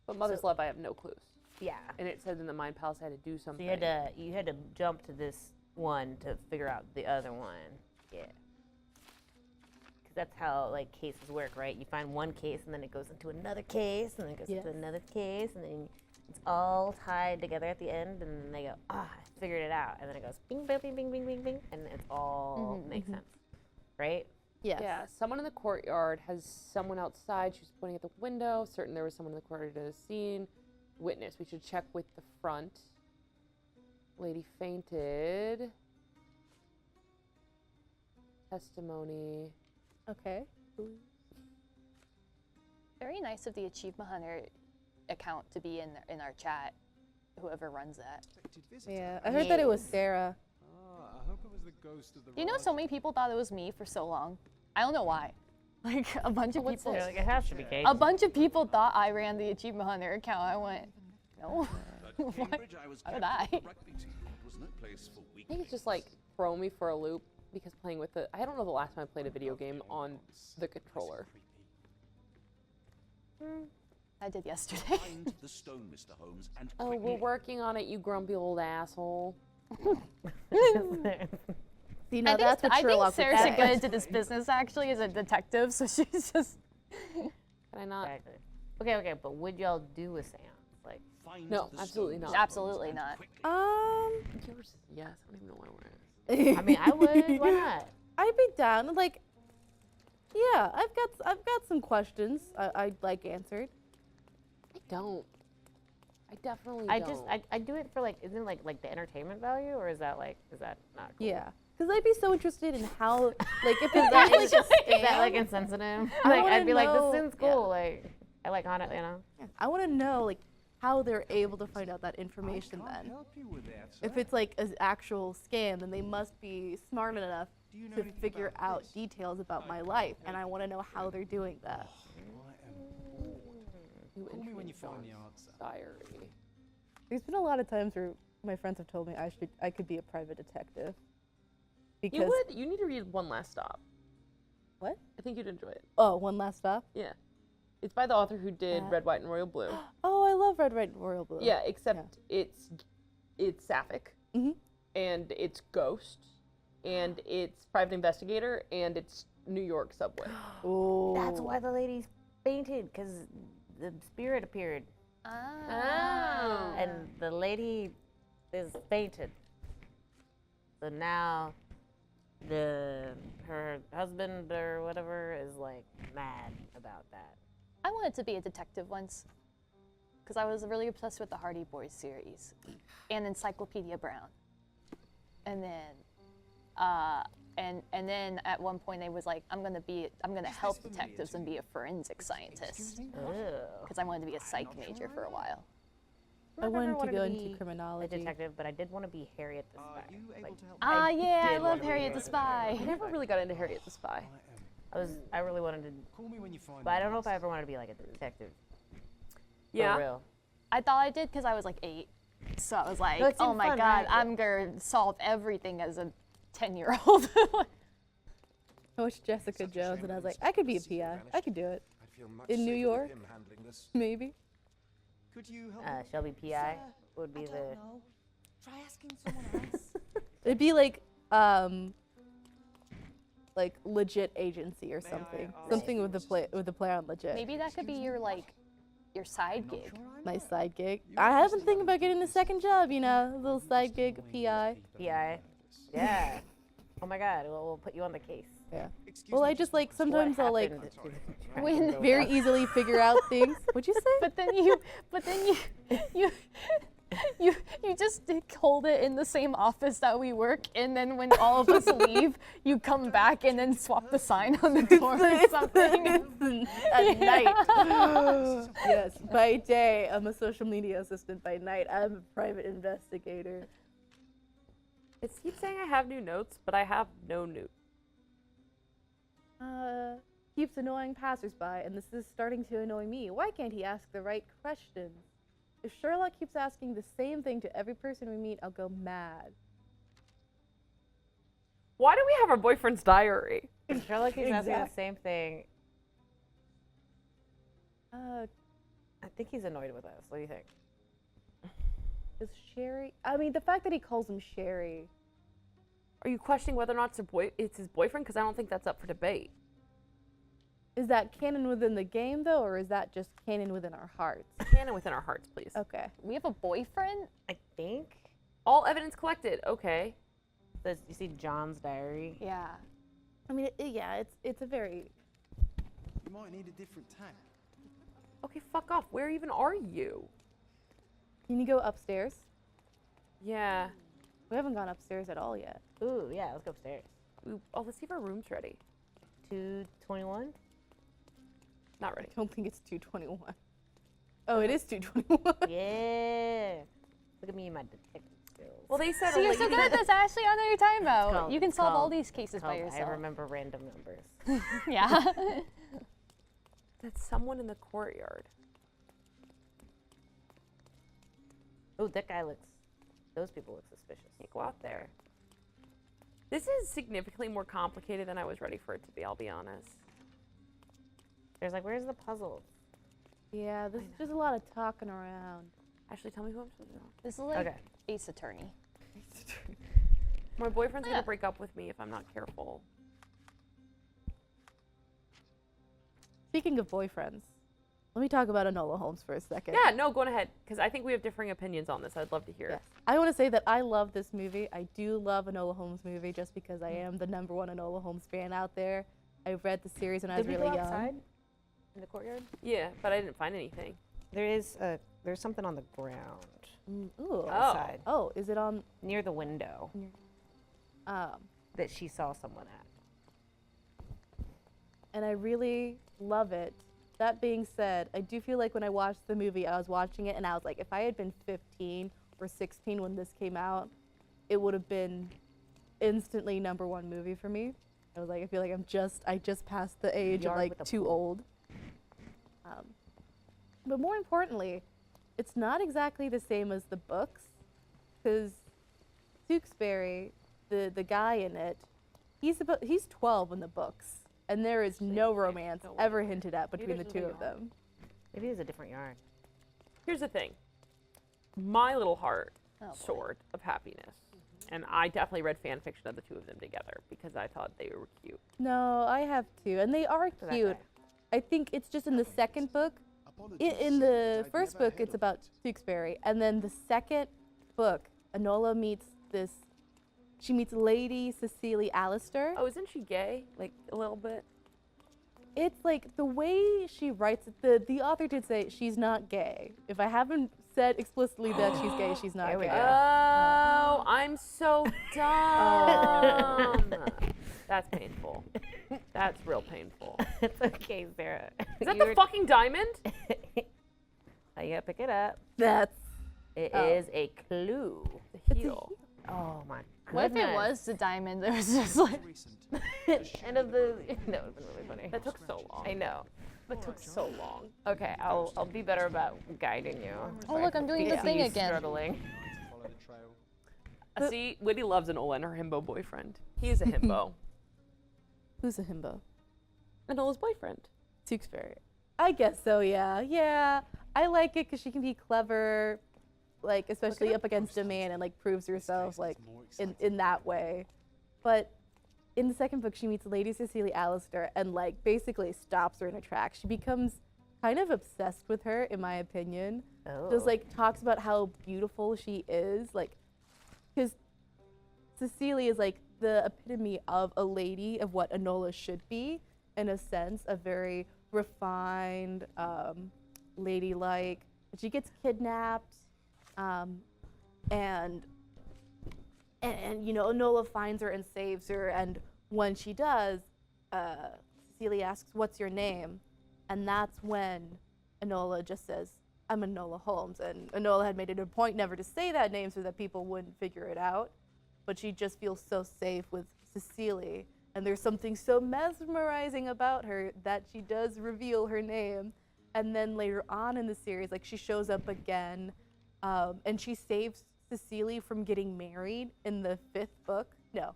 But Mother's Love, I have no clues. Yeah. And it said in the Mind Palace I had to do So something. you had to jump to this one to figure out the other one. Yeah. Because that's how like cases work, right? You find one case and then it goes into another case and then it goes into Yes. another case and then it's all tied together at the end and then they go, I figured it out. And then it goes bing, bing, bing, bing, bing, bing, bing, and it's all makes sense, right? Yes. Yeah, someone in the courtyard has someone outside. She's pointing at the window. Certain there was someone in the courtyard at the scene. Witness. We should check with the front. Lady fainted. Testimony. Okay. Very nice of the Achievement Hunter account to be in our chat. Whoever runs that. Yeah, I heard that it was Sarah. I hope it was the ghost of the You know, so many people thought it was me for so long. I don't know why. Like a bunch of people. Like, it has to be Kaden. A bunch of people thought I ran the Achievement Hunter account. I went, no. At Cambridge, I was Why would captain I? of the rugby team. It was no place for I think it's just like throw me for a loop because playing with the. I don't know the last time I played a video game on the controller. I did yesterday. Find the stone, Mr. Holmes, and Oh, quickly. we're working on it, you grumpy old asshole. See, now that's what I think Sherlock Sarah would should get say. into this business actually as a detective, so she's just. Can I not? Exactly. Okay, but would y'all do a seance? Like, Find No, the absolutely stone, not. Mr. Holmes, Absolutely and not. quickly. Yours? Yes. I don't even know why we're. I mean, I would. Why not? I'd be down. Like, yeah, I've got some questions I'd like answered. I don't. I definitely I don't. just I do it for like, isn't it like the entertainment value, or is that not cool? Yeah, because I'd be so interested in how, like, if it's actually just Is that like insensitive? I Like, wanna I'd be like, know- this seems cool. Like, I like on it, you know. I want to know like how they're able to find out that information. I can't Then, help you with that, if sir. it's like an actual scam, then they must be smart enough Do you know to anything figure about out this? details about my life, and I want to know how they're doing that. New Call me entry when in you find the John's answer. Diary. There's been a lot of times where my friends have told me I could be a private detective. Because You would. You need to read One Last Stop. What? I think you'd enjoy it. Oh, one last stop. Yeah. It's by the author who did That- Red, White, and Royal Blue. Oh, I love Red, White, and Royal Blue. Yeah, except it's sapphic, Mhm. and it's ghost, and it's private investigator, and it's New York subway. Oh. That's why the lady fainted, because the spirit appeared, Ah. and the lady is fainted. So now, her husband or whatever is like mad about that. I wanted to be a detective once, because I was really obsessed with the Hardy Boys series, and Encyclopedia Brown, and then, and then at one point they was like, I'm gonna help detectives and be a forensic scientist, because I wanted to be a psych major for a while. I I've never wanted to go into be a criminology. detective, but I did want to be Harriet the Are Spy. you able Like, to help? Ah, yeah, I did love wanna be Harriet the Spy. I never really got into Harriet the Spy. I really wanted to, Call me when you find but I the don't know if I answer. ever wanted to be like a detective. Yeah. For real. I thought I did because I was like 8, so I was like, No, it oh seemed my fun, god, right? I'm gonna solve everything as a 10-year-old. I watched Jessica Jones, and I was like, I could be a PI. I could do it. I'd feel much In New safer with York? him handling this. Maybe. Could you help? Shelby PI would be I the. don't know. Try asking someone else. It'd be like legit agency or something. Something with the play on legit. Maybe that could be your your side gig. My side gig. I have been thinking about getting a second job, you know, a little side gig, PI. PI. Yeah. Oh my God. We'll put you on the case. Yeah. Excuse Well, me, I just like sometimes I'll like happened to When- Draco very Bell? easily figure out things. What'd you say? But then you just hold it in the same office that we work, and then when all of us leave, you come back and then swap the sign on the door or something. At night. Yes. By day, I'm a social media assistant. By night, I'm a private investigator. It keeps saying I have new notes, but I have no note. Keeps annoying passersby, and this is starting to annoy me. Why can't he ask the right questions? If Sherlock keeps asking the same thing to every person we meet, I'll go mad. Why do we have our boyfriend's diary? Sherlock keeps asking the Exact- same thing. Uh, I think he's annoyed with us. What do you think? is Sherry? I mean, the fact that he calls him Sherry. Are you questioning whether or not it's his boyfriend? Because I don't think that's up for debate. Is that canon within the game, though, or is that just canon within our hearts? Canon within our hearts, please. Okay. We have a boyfriend? I think. All evidence collected. Okay. You see John's diary? Yeah. I mean, yeah, it's a very. You might need a different tack. Okay, fuck off. Where even are you? Can you go upstairs? Yeah. We haven't gone upstairs at all yet. Ooh, yeah, let's go upstairs. Let's see if our room's ready. 221? Not ready. I don't think it's 221. Oh, it is 221. Yeah. Look at me and my detective skills. Well, they said So you're so good at this, Ashley. I know your time out. called- You can it's solve all called- these cases by I yourself. remember random numbers. Yeah. That's someone in the courtyard. Oh, that guy looks. Those people look suspicious. Can't go out there. This is significantly more complicated than I was ready for it to be, I'll be honest. There's like, where's the puzzle? Yeah, this is just a lot of talking around. Ashley, tell me who I'm supposed to know. This is like Okay. Ace Attorney. My boyfriend's gonna break up with me if I'm not careful. Speaking of boyfriends, let me talk about Enola Holmes for a second. Yeah, no, go on ahead, because I think we have differing opinions on this. I'd love to hear. Yes. I want to say that I love this movie. I do love Enola Holmes movie just because I am the #1 Enola Holmes fan out there. I read the series when I was Did we really go young. outside in the courtyard? Yeah, but I didn't find anything. There's something on the ground Ooh. outside Oh, is it on? near the window that she saw someone at. And I really love it. That being said, I do feel like when I watched the movie, I was watching it and I was like, if I had been 15 or 16 when this came out, it would have been instantly #1 movie for me. I was like, I feel like I just passed the age Yard of with like a too pool. old. But more importantly, it's not exactly the same as the books, because Tewksbury, the guy in it, he's 12 in the books. And there is no romance ever hinted at between the two of them. Maybe it's a different yard. Here's the thing. My little heart, Oh, boy. Sword of Happiness. And I definitely read fan fiction of the two of them together because I thought they were cute. No, I have two, and they are that cute. guy. I think it's just in the second book. In the first book, it's about Tewksbury, and then the second book, Enola meets she meets Lady Cecily Allister. Oh, isn't she gay? Like, a little bit? It's like the way she writes it, the author did say she's not gay. If I haven't said explicitly that she's gay, she's not There we gay. go. Oh, I'm so dumb. That's painful. That's real painful. It's okay, Sarah. Is that the fucking diamond? Now you gotta pick it up. That's It is a clue. The heel. Oh my What if it goodness. was the diamond? There was just like. Recent. End of the. That would have been really funny. That took so long. I know. That took so long. Okay, I'll be better about guiding you. Oh, look, I'm doing the Yeah. thing He's again. Struggling. Follow the trail. See, Whitty loves Enola and her himbo boyfriend. He is a himbo. who's a himbo? Enola's boyfriend. Tewksbury. I guess so. Yeah, yeah. I like it because she can be clever, like especially up against a man and like proves herself like in that way. But in the second book, she meets Lady Cecily Allister and like basically stops her in her tracks. She becomes kind of obsessed with her, in my opinion. Oh. Just like talks about how beautiful she is, like because Cecily is like the epitome of a lady of what Enola should be, in a sense, a very refined, ladylike. She gets kidnapped, and you know Enola finds her and saves her. And when she does, Cecily asks, "What's your name?" And that's when Enola just says, "I'm Enola Holmes." And Enola had made it a point never to say that name so that people wouldn't figure it out. But she just feels so safe with Cecily. And there's something so mesmerizing about her that she does reveal her name. And then later on in the series, like she shows up again, and she saves Cecily from getting married in the 5th book. No.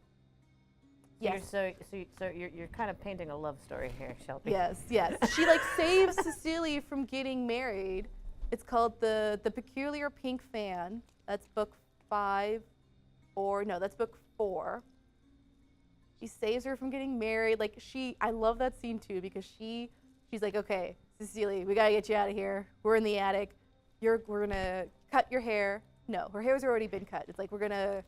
Yes. You're kind of painting a love story here, Shelby. Yes, yes. She like saves Cecily from getting married. It's called the Peculiar Pink Fan. That's book 5, or no, that's book 4. She saves her from getting married. Like I love that scene too because she's like, okay, Cecily, we gotta get you out of here. We're in the attic. We're gonna cut your hair. No, her hair's already been cut. It's like we're gonna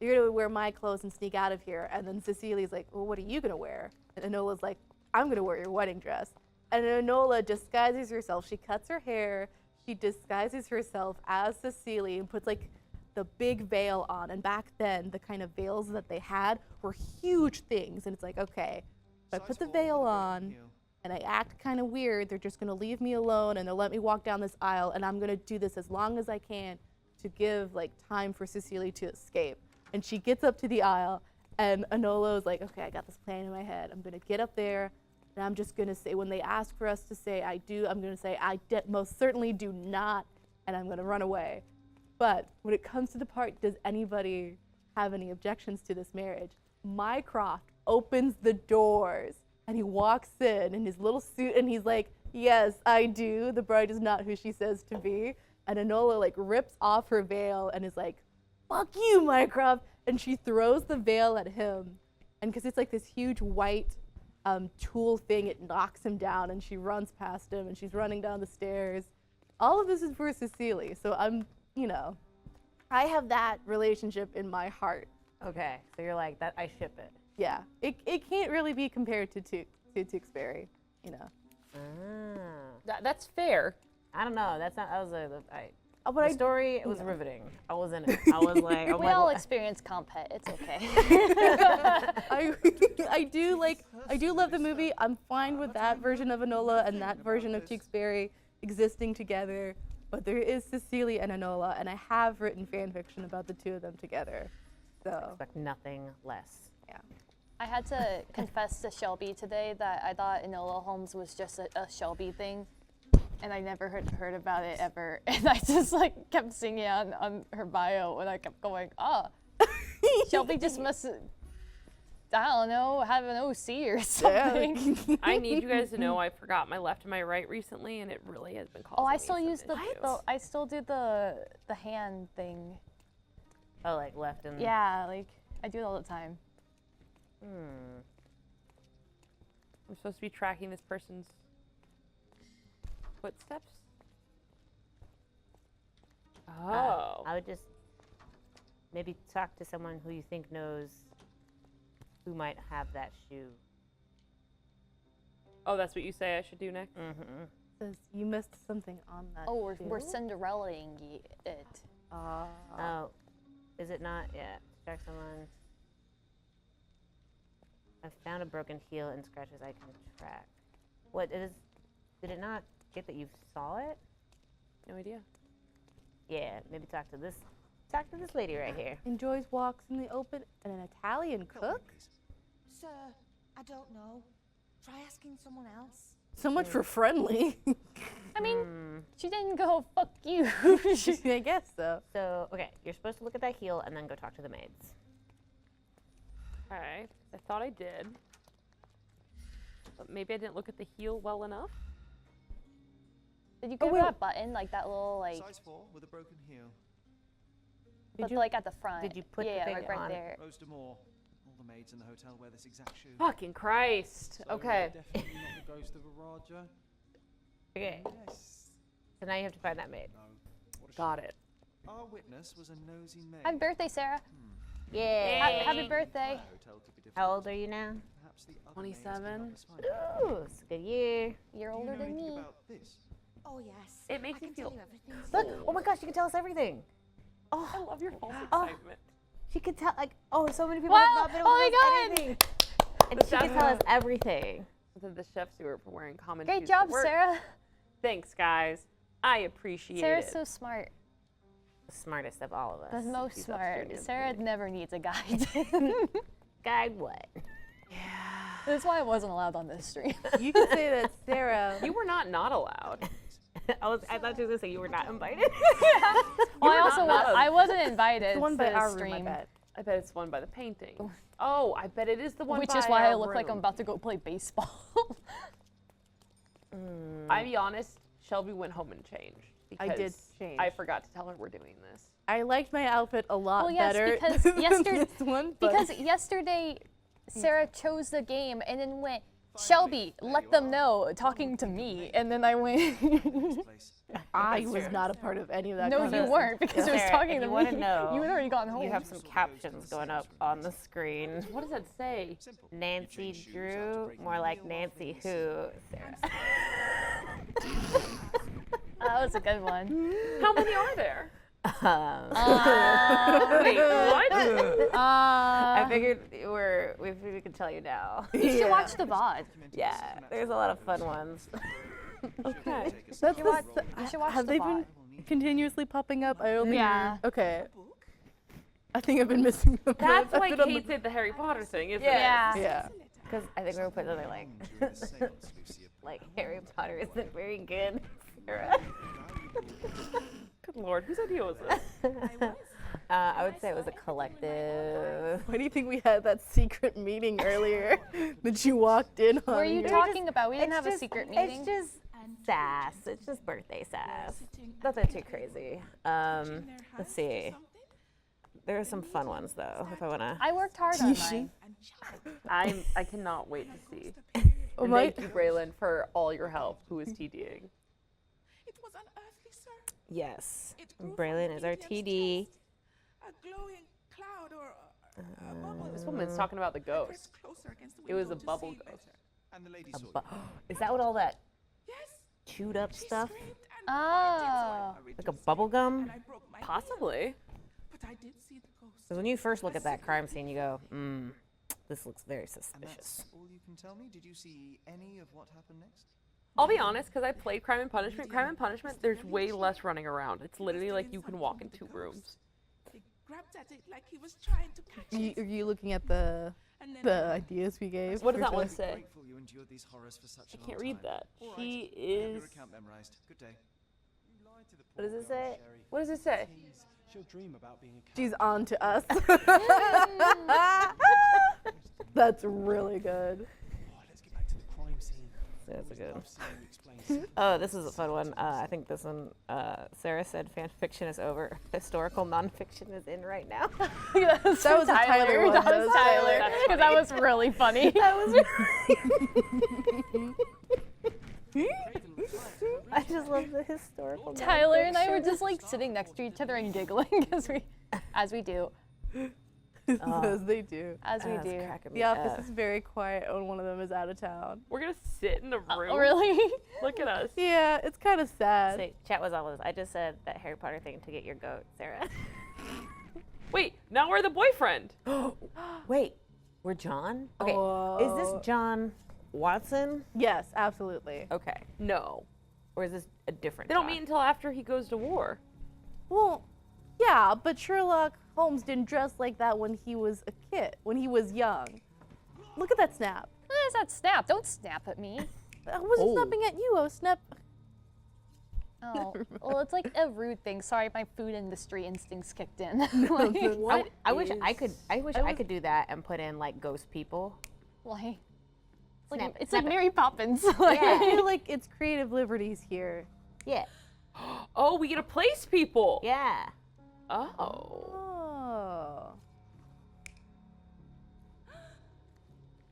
you're gonna wear my clothes and sneak out of here. And then Cecilia's like, well, what are you gonna wear? And Enola's like, I'm gonna wear your wedding dress. And Enola disguises herself. She cuts her hair. She disguises herself as Cecilia and puts like the big veil on. And back then, the kind of veils that they had were huge things. And it's like, okay, if I put the veil on and I act kind of weird, they're just gonna leave me alone and they'll let me walk down this aisle. And I'm gonna do this as long as I can to give like time for Cecilia to escape. And she gets up to the aisle, and Enola is like, okay, I got this plan in my head. I'm gonna get up there, and I'm just gonna say, when they ask for us to say I do, I'm gonna say most certainly do not, and I'm gonna run away. But when it comes to the part, does anybody have any objections to this marriage? Mycroft opens the doors, and he walks in his little suit, and he's like, yes, I do. The bride is not who she says to be. And Enola like rips off her veil and is like, fuck you, Mycroft. And she throws the veil at him. And because it's like this huge white tool thing, it knocks him down, and she runs past him, and she's running down the stairs. All of this is for Cecilia. So I'm, I have that relationship in my heart. Okay, so you're like, that. I ship it. Yeah, it can't really be compared to Tewksbury, That's fair. I don't know. That's not. But The story it was riveting. I was in it. I was like, We all experience compet. It's okay. I do love the movie. I'm fine with that version of Enola and that version of Tewksbury existing together. But there is Cecilia and Enola, and I have written fan fiction about the two of them together. So expect nothing less. yeah. I had to confess to Shelby today that I thought Enola Holmes was just a Shelby thing, and I never heard about it ever. And I just like kept singing on her bio, and I kept going, Shelby just must, I don't know, have an OC or something. I need you guys to know I forgot my left and my right recently, and it really has been causing I me still some use issues. I still do the hand thing. Oh, like left and Yeah, like I do it all the time. I'm supposed to be tracking this person's footsteps? Oh. I would just maybe talk to someone who you think knows who might have that shoe. Oh, that's what you say I should do next? Mm-hmm. Says you missed something on that. Oh, we're shoe. Cinderella-ing it. Oh, is it not? Yeah, track someone. I found a broken heel and scratches I can track. What is? Did it not get that you saw it? No idea. Yeah, maybe talk to this lady right here. Enjoys walks in the open and an Italian cook. Sir, I don't know. Try asking someone else. So much for friendly. I mean, she didn't go, fuck you. I guess so. So, okay, you're supposed to look at that heel and then go talk to the maids. Okay. I thought I did. But maybe I didn't look at the heel well enough. Did you give her that button, like that little, like, Size 4 with a broken heel. but like at the front? Did you put the yeah, thing like right on? there. Roast more. All the maids in the hotel wear this exact shoe. Fucking Christ. So Okay. Definitely not the ghost of a Raja. Okay, Yes. so now you have to find that maid. No. What a Got it. Our witness was a nosy maid. Happy birthday, Sarah. Yeah. Happy birthday. Hotel to be different. How old are you now? Perhaps the other maids can 27. help us find her. Ooh, it's a good year. You're Do you older know than anything me. about this? Oh, yes. It makes I me can tell feel- you everything. Look, oh my gosh, she can tell us everything. Oh, I love your false Oh. excitement. she could tell, like, so many people Wow, have not been able oh to my tell us God. anything. And The she can chef- tell us everything. The chefs who are wearing common Great shoes job, to work. Sarah. Thanks, guys. I appreciate Sarah's it. so smart. The smartest of all of us. The most She's smart. upstairs. Sarah never needs a guide. Guide what? That's why I wasn't allowed on this stream. You could say that Sarah. You were not allowed. I thought she was gonna say you were not invited. Well, I were also not I wasn't invited the one to by the our room, I stream, bet. I bet it's one by the painting. Oh, I bet it is the one which by is why I our look like I'm room. about to go play baseball. I'll be honest, Shelby went home and changed. I did because change. I forgot to tell her we're doing this. I liked my outfit a lot Well, yes, better because than yesterday- this one. But Because yesterday, Sarah chose the game and then went, Shelby, let them know, talking to me. And then I went, I was not a part of any of that. no, you conversation. weren't, because it was Sarah, talking if to you me. wanna know, You had already gone home. You have some captions going up on the screen. What does that say? Nancy Drew, more like Nancy Who, Sarah. That was a good one. How many are there? Wait, what? I figured we could tell you now. You should watch the VOD. Yeah, there's a lot of fun ones. Okay. That's You should watch have the they VOD. been continuously popping up? I only Yeah. Okay. I think I've been missing them. That's I've why been on Kate did the Harry Potter thing, isn't Yeah. it? Yeah. Because I think we're gonna put something like Harry Potter isn't very good, Sarah. Good lord, whose idea was this? I would say it was a collective. Why do you think we had that secret meeting earlier that you walked in on? What were you here? talking about? We didn't have a secret meeting. It's just sass. It's just birthday sass. Nothing too crazy. Let's see. There are some fun ones though. If I wanna. I worked hard on mine. I cannot wait to see. Oh, And my- thank you, Braylon, for all your help. Who is TDing? It was unearthly, sir. Yes. It grew from Braylon is our Gideon's TD. chest. A glowing cloud or a bubble. This woman's talking about the ghost. Pressed closer against the It was window a to bubble see ghost. better. And the lady A saw bu- you. Is that what all that Yes. chewed up She stuff? screamed and Oh. Like a bubble gum? and I broke my heel. Possibly. But I did see the ghost. Because when you first look at that crime scene, you go, this looks very And suspicious. that's all you can tell me? Did you see any of what happened next? I'll be honest, because I played Crime and Punishment. Crime and Punishment, there's way less running around. It's literally like you can walk in 2 rooms. He grabbed at it like he was trying to catch it. Are you looking at the And then ideas we gave? What does for that one the- say? Grateful you endured these horrors for such a I long can't read time. that. All right, She you have your is. account memorized. Good day. You lied to the What does poor it girl, say? Sherry. What does it say? Please, she'll dream about being a She's cat. on to us. That's really good. Oh, let's get back to the crime scene. That's a good. Love seeing you explain stuff. Oh, this is a fun one. I think this one, Sarah said fan fiction is over. Historical nonfiction is in right now. That was That was a Tyler one. That That was was Tyler. Tyler. Because that was really funny. I just love the historical Tyler and I were nonfiction. just like sitting next to each other and giggling as we do. As they do. As we That's do. cracking me The office up. is very quiet when one of them is out of town. We're gonna sit in a room. Oh, really? Look at us. Yeah, it's kind of sad. Say, chat was all this. I just said that Harry Potter thing to get your goat, Sarah. Wait, now we're the boyfriend. Wait, we're John? Okay, is Whoa. this John Watson? Yes, absolutely. Okay. No, Or is this a different they don't John? meet until after he goes to war. Well, yeah, but Sherlock Holmes didn't dress like that when he was a kid, when he was young. Look at that snap. What is that snap? Don't snap at me. I wasn't Oh. snapping at you. I was Oh, well, it's like a rude thing. Sorry, my food industry instincts kicked in. What? I wish I is- could. I wish I could do that and put in like ghost people. Like, Snap- it's snap like it. Mary Poppins. I feel like it's creative liberties here. Yeah. Oh, we get to place people. Yeah. Oh.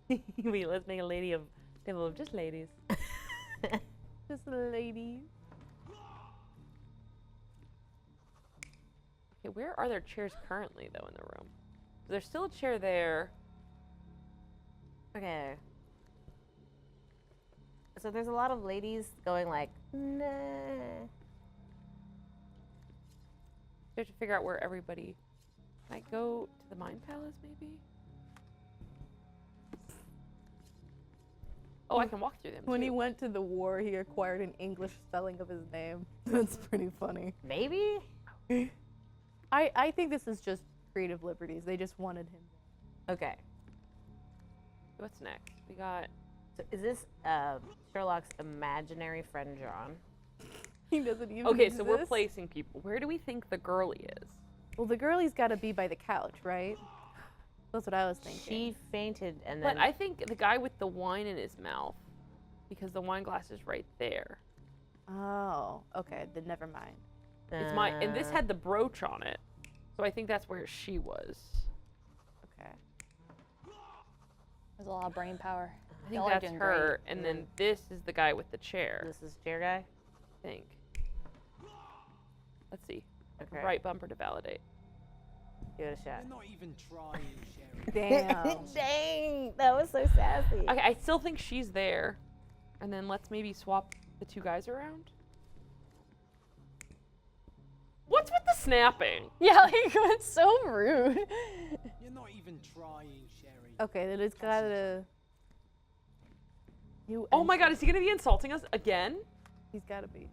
Oh. Wait, let's make a lady of table of just ladies. Just ladies. Okay, where are there chairs currently though in the room? There's still a chair there. Okay. So there's a lot of ladies going like, nah. We have to figure out where everybody might go to the Mind Palace, maybe. Oh, I can walk through them. When he too. went to the war, he acquired an English spelling of his name. That's pretty funny. Maybe? I think this is just creative liberties. They just wanted him. Okay. What's next? We got. So is this Sherlock's imaginary friend John? He doesn't even Okay, so we're exist. placing people. Where do we think the girlie is? Well, the girlie's got to be by the couch, right? That's what I was thinking. She fainted and then But I think the guy with the wine in his mouth, because the wine glass is right there. Oh, okay. Then never mind. It's my and this had the brooch on it, so I think that's where she was. Okay. There's a lot of brain power. I think Y'all are that's doing her, great. and then this is the guy with the chair. This is chair guy. I think. Let's see. Okay. Right bumper to validate. Give it a shot. You're not even trying, Sherry. Damn. Dang, that was so sassy. Okay, I still think she's there. And then let's maybe swap the two guys around. What's with the snapping? Yeah, like it's so rude. You're not even trying, Sherry. Okay, then it's gotta. Oh my god, is he gonna be insulting us again? He's gotta be.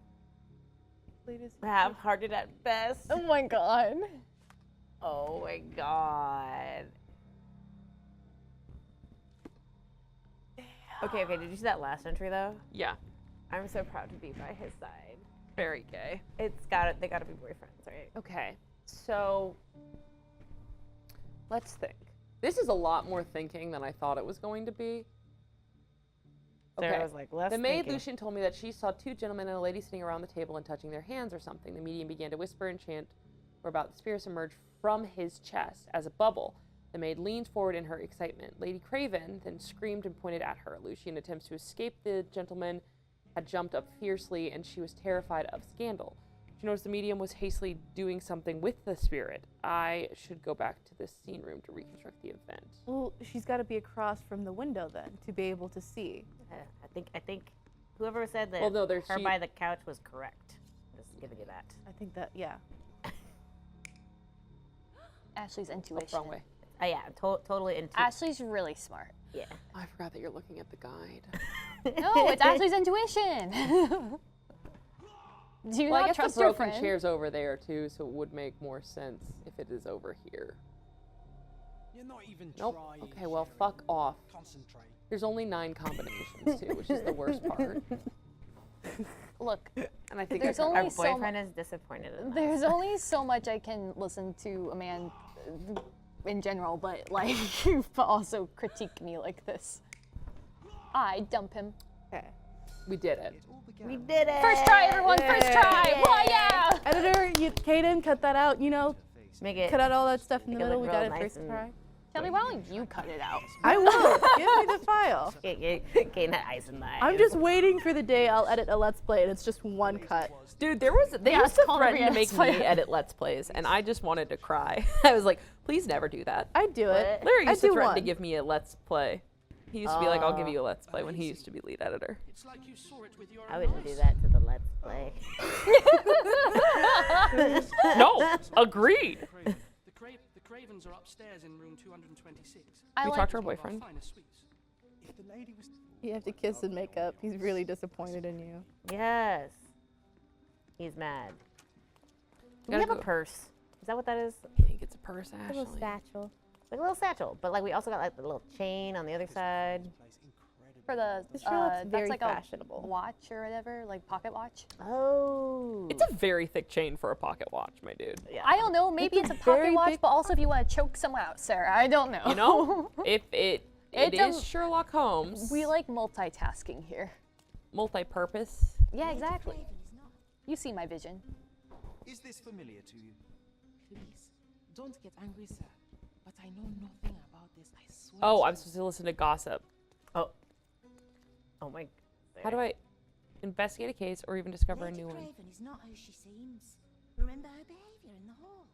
Latest. Half-hearted at best. Oh my god. Oh my god. Okay, did you see that last entry though? Yeah, I'm so proud to be by his side. very gay. They gotta be boyfriends, right? Okay, so let's think. This is a lot more thinking than I thought it was going to be. Sarah was like, less The maid thinking. Lucian told me that she saw two gentlemen and a lady sitting around the table and touching their hands or something. The medium began to whisper and chant for about the spirits emerged from his chest as a bubble. The maid leaned forward in her excitement. Lady Craven then screamed and pointed at her. Lucian attempts to escape. The gentleman had jumped up fiercely, and she was terrified of scandal. She noticed the medium was hastily doing something with the spirit. I should go back to the scene room to reconstruct the event. Well, she's gotta be across from the window then to be able to see. I think whoever said that Well, no, there's her she- by the couch was correct. Just giving you that. I think that, yeah. Ashley's Oh, intuition. wrong way. Yeah, totally into. Ashley's really smart. Yeah. I forgot that you're looking at the guide. No, it's Ashley's intuition. Do you Well, I not guess trust the your broken friend? chair's over there too, so it would make more sense if it is over here. You're not even Nope. trying. Okay, well, Sherry. fuck off. Concentrate. There's only 9 combinations too, which is the worst part. Look, And I think There's I only Our so boyfriend is disappointed in us. there's only so much I can listen to a man in general, but like also critique me like this. I dump him. Okay. we did it. We did it. First try, everyone. First try. Well, yeah. Editor, Kaden, cut that out. You know, Make it. cut out all that stuff in the Make it middle. look We got real it nice first and- try. Shelby, why don't you cut it out? I will. Give me the file. Getting that ice in my eyes. I'm just waiting for the day I'll edit a Let's Play and it's just one cut. Dude, they Yeah, used it's to called threaten to Let's make Play. me edit Let's Plays, and I just wanted to cry. I was like, please never do that. I'd do it. Larry used I'd to do threaten to one. give me a Let's Play. He used to be like, I'll give you a Let's Play when he used to be lead editor. It's like you saw it with your I own wouldn't do eyes. that to the Let's Play. No, agreed. The Cravens are upstairs in room 226. I We like talked to our One of our boyfriend. finest suites. If the lady was You have to kiss and make up. He's really disappointed in you. Yes. He's mad. Do we Gotta have a go- purse? Is that what that is? I think it's a purse, A little Ashley. satchel. Like a little satchel, but like we also got like the little chain on the other side. place incredible. for the This sure looks that's very like fashionable. a watch or whatever, like pocket watch. Oh. It's a very thick chain for a pocket watch, my dude. yeah. I don't know. Maybe It's it's a a pocket very watch, big but also if you want to choke someone out, Sarah. I don't know. You know, if it It's is a- Sherlock Holmes, we like multitasking here. multi-purpose. Yeah, exactly. You see my vision. Is this familiar to you? Please, don't get angry, sir. But I know nothing about this. I swear. Oh, to I'm you. supposed to listen to gossip. Oh my. How do I investigate a case or even discover a Lady new one? Craven is not who she seems. Remember her behavior in the hall.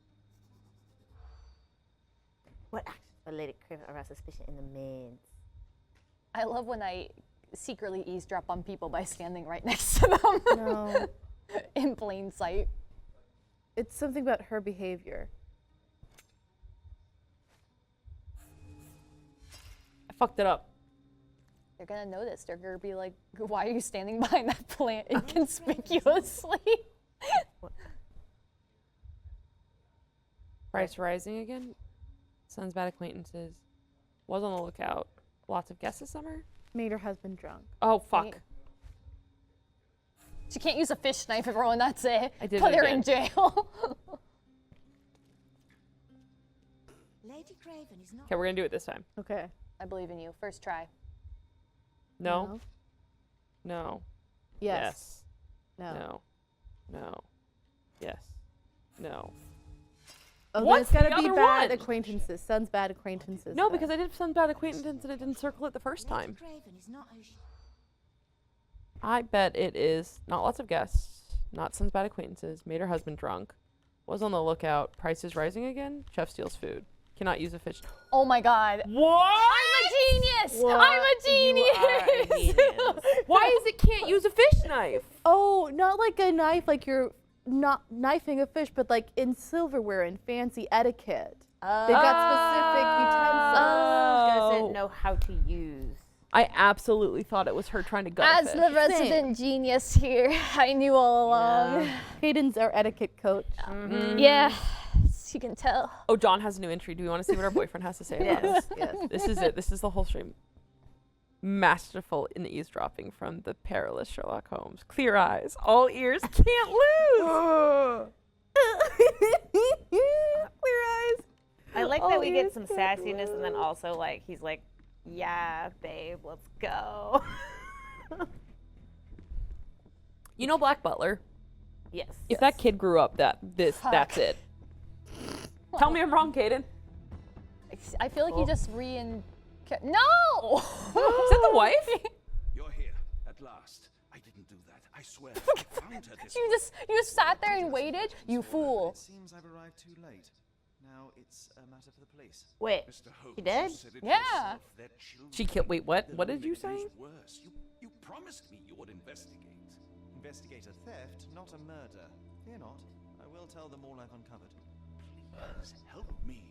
What actions by Lady Craven arouse suspicion in the maids? I love when I secretly eavesdrop on people by standing right next to them No. in plain sight. It's something about her behavior. I fucked it up. They're gonna notice. They're gonna be like, "Why are you standing behind that plant inconspicuously?" Price rising again. Son's bad acquaintances. Was on the lookout. Lots of guests this summer. Made her husband drunk. Oh fuck. Right. She can't use a fish knife, everyone. That's it. I did Put it her again. in jail. Lady Craven is not. Okay, we're gonna do it this time. Okay. I believe in you. First try. No. No. Yes. Yes. No. No. No. Yes. No. Oh, What's there's the gotta be other bad one? acquaintances. Son's bad acquaintances. No, then. because I did some bad acquaintance and it didn't circle it the first time. Craven is not who she... I bet it is not lots of guests, not son's bad acquaintances, made her husband drunk, was on the lookout, price is rising again, chef steals food, cannot use a fish. Oh my god. What? I'm a genius! What? I'm a You are a genius! genius. Why is it can't use a fish knife? Oh, not like a knife, like you're not knifing a fish, but like in silverware and fancy etiquette. They've got specific utensils. Doesn't know how to use. I absolutely thought it was her trying to gut a As fish. the resident genius here, I knew all along. Kaden's our etiquette coach. Yeah, as you can tell. Oh, John has a new entry. Do we want to see what our boyfriend has to say about Yes, this? yes. This is it. This is the whole stream. Masterful in eavesdropping from the perilous Sherlock Holmes. Clear eyes, all ears, can't lose. Clear eyes. I like Oh, that we get yes, some can't sassiness and then also like he's like, yeah, babe, let's go. You know Black Butler? Yes. If that kid grew up, that's it. Tell me I'm wrong, Kaden. I feel like you just No! Is that the wife? You're here, at last. I didn't do that. I swear. I found her this You just sat there and waited? You fool. It seems I've arrived too late. Now it's a matter for the police. Wait, Mr. Holmes, she did? you said it Yeah. yourself, their children. She killed. Wait, what? They'll What did only you make say? things worse. You promised me you would investigate. Investigate a theft, not a murder. Fear not. I will tell them all I've uncovered. Please help me.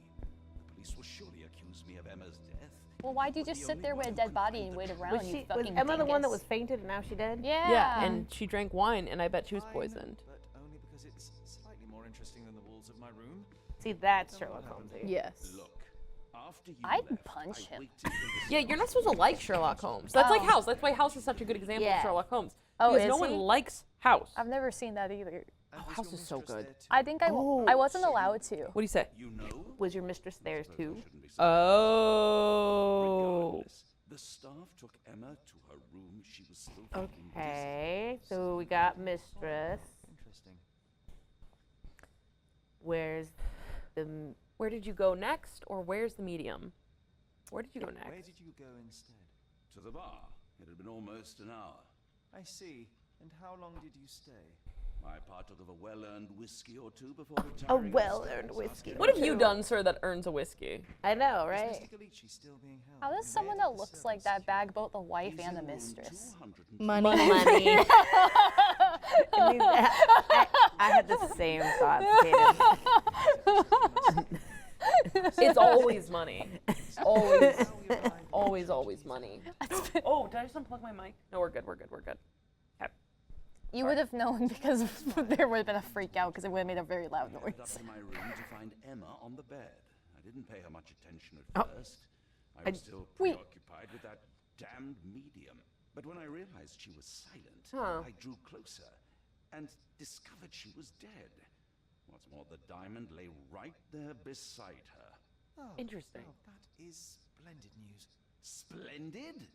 The police will surely accuse me of Emma's death. Well, why'd you just sit there with a dead body and wait around, Was you she was fucking Emma the one that was dingus? fainted and now she dead? Yeah. And she drank wine, and I bet she was Fine, poisoned. but only because it's slightly more interesting than the walls of my room. See, that's Sherlock Holmes. Yes. Look, after you I'd left, punch I him. waited in the Yeah, you're not supposed to like Sherlock Holmes. That's like Oh. House. That's why House is such a good example Yeah. of Sherlock Holmes. Oh, Because is no one he? likes House. I've never seen that either. And Oh, was House your is so mistress good. there too? I think I wasn't allowed to. What do you say? You know, Was your mistress there suppose I too? shouldn't be surprised. Oh. Regardless, the staff took Emma to her room. She was still feeling dizzy. Okay, so we got mistress. Interesting. Where's the Where did you go next, or where's the medium? Where did you go Where next? did you go instead? To the bar. It had been almost an hour. I see. And how long did you stay? I partook of a well-earned whiskey or two before a retiring. well-earned whiskey? What have you done, sir, that earns a whiskey? I know, Is right? Mr. Galici still being held? How does And someone where that did the looks like servants that bag both the wife and the mistress? Money. Money. And I had the same thoughts, Kaden. It's always money. Always money. Oh, did I just unplug my mic? No, we're good. Okay. You would have known because there would have been a freak out because it would have made a very loud I ended up noise. in my room to find Emma on the bed. I didn't pay her much attention at Oh. first. I was still Wait. preoccupied with that damned medium. But when I realized she was silent, Huh. I drew closer and discovered she was dead. What's more, the diamond lay right there beside her. Oh, Interesting. well, that is splendid news. Splendid!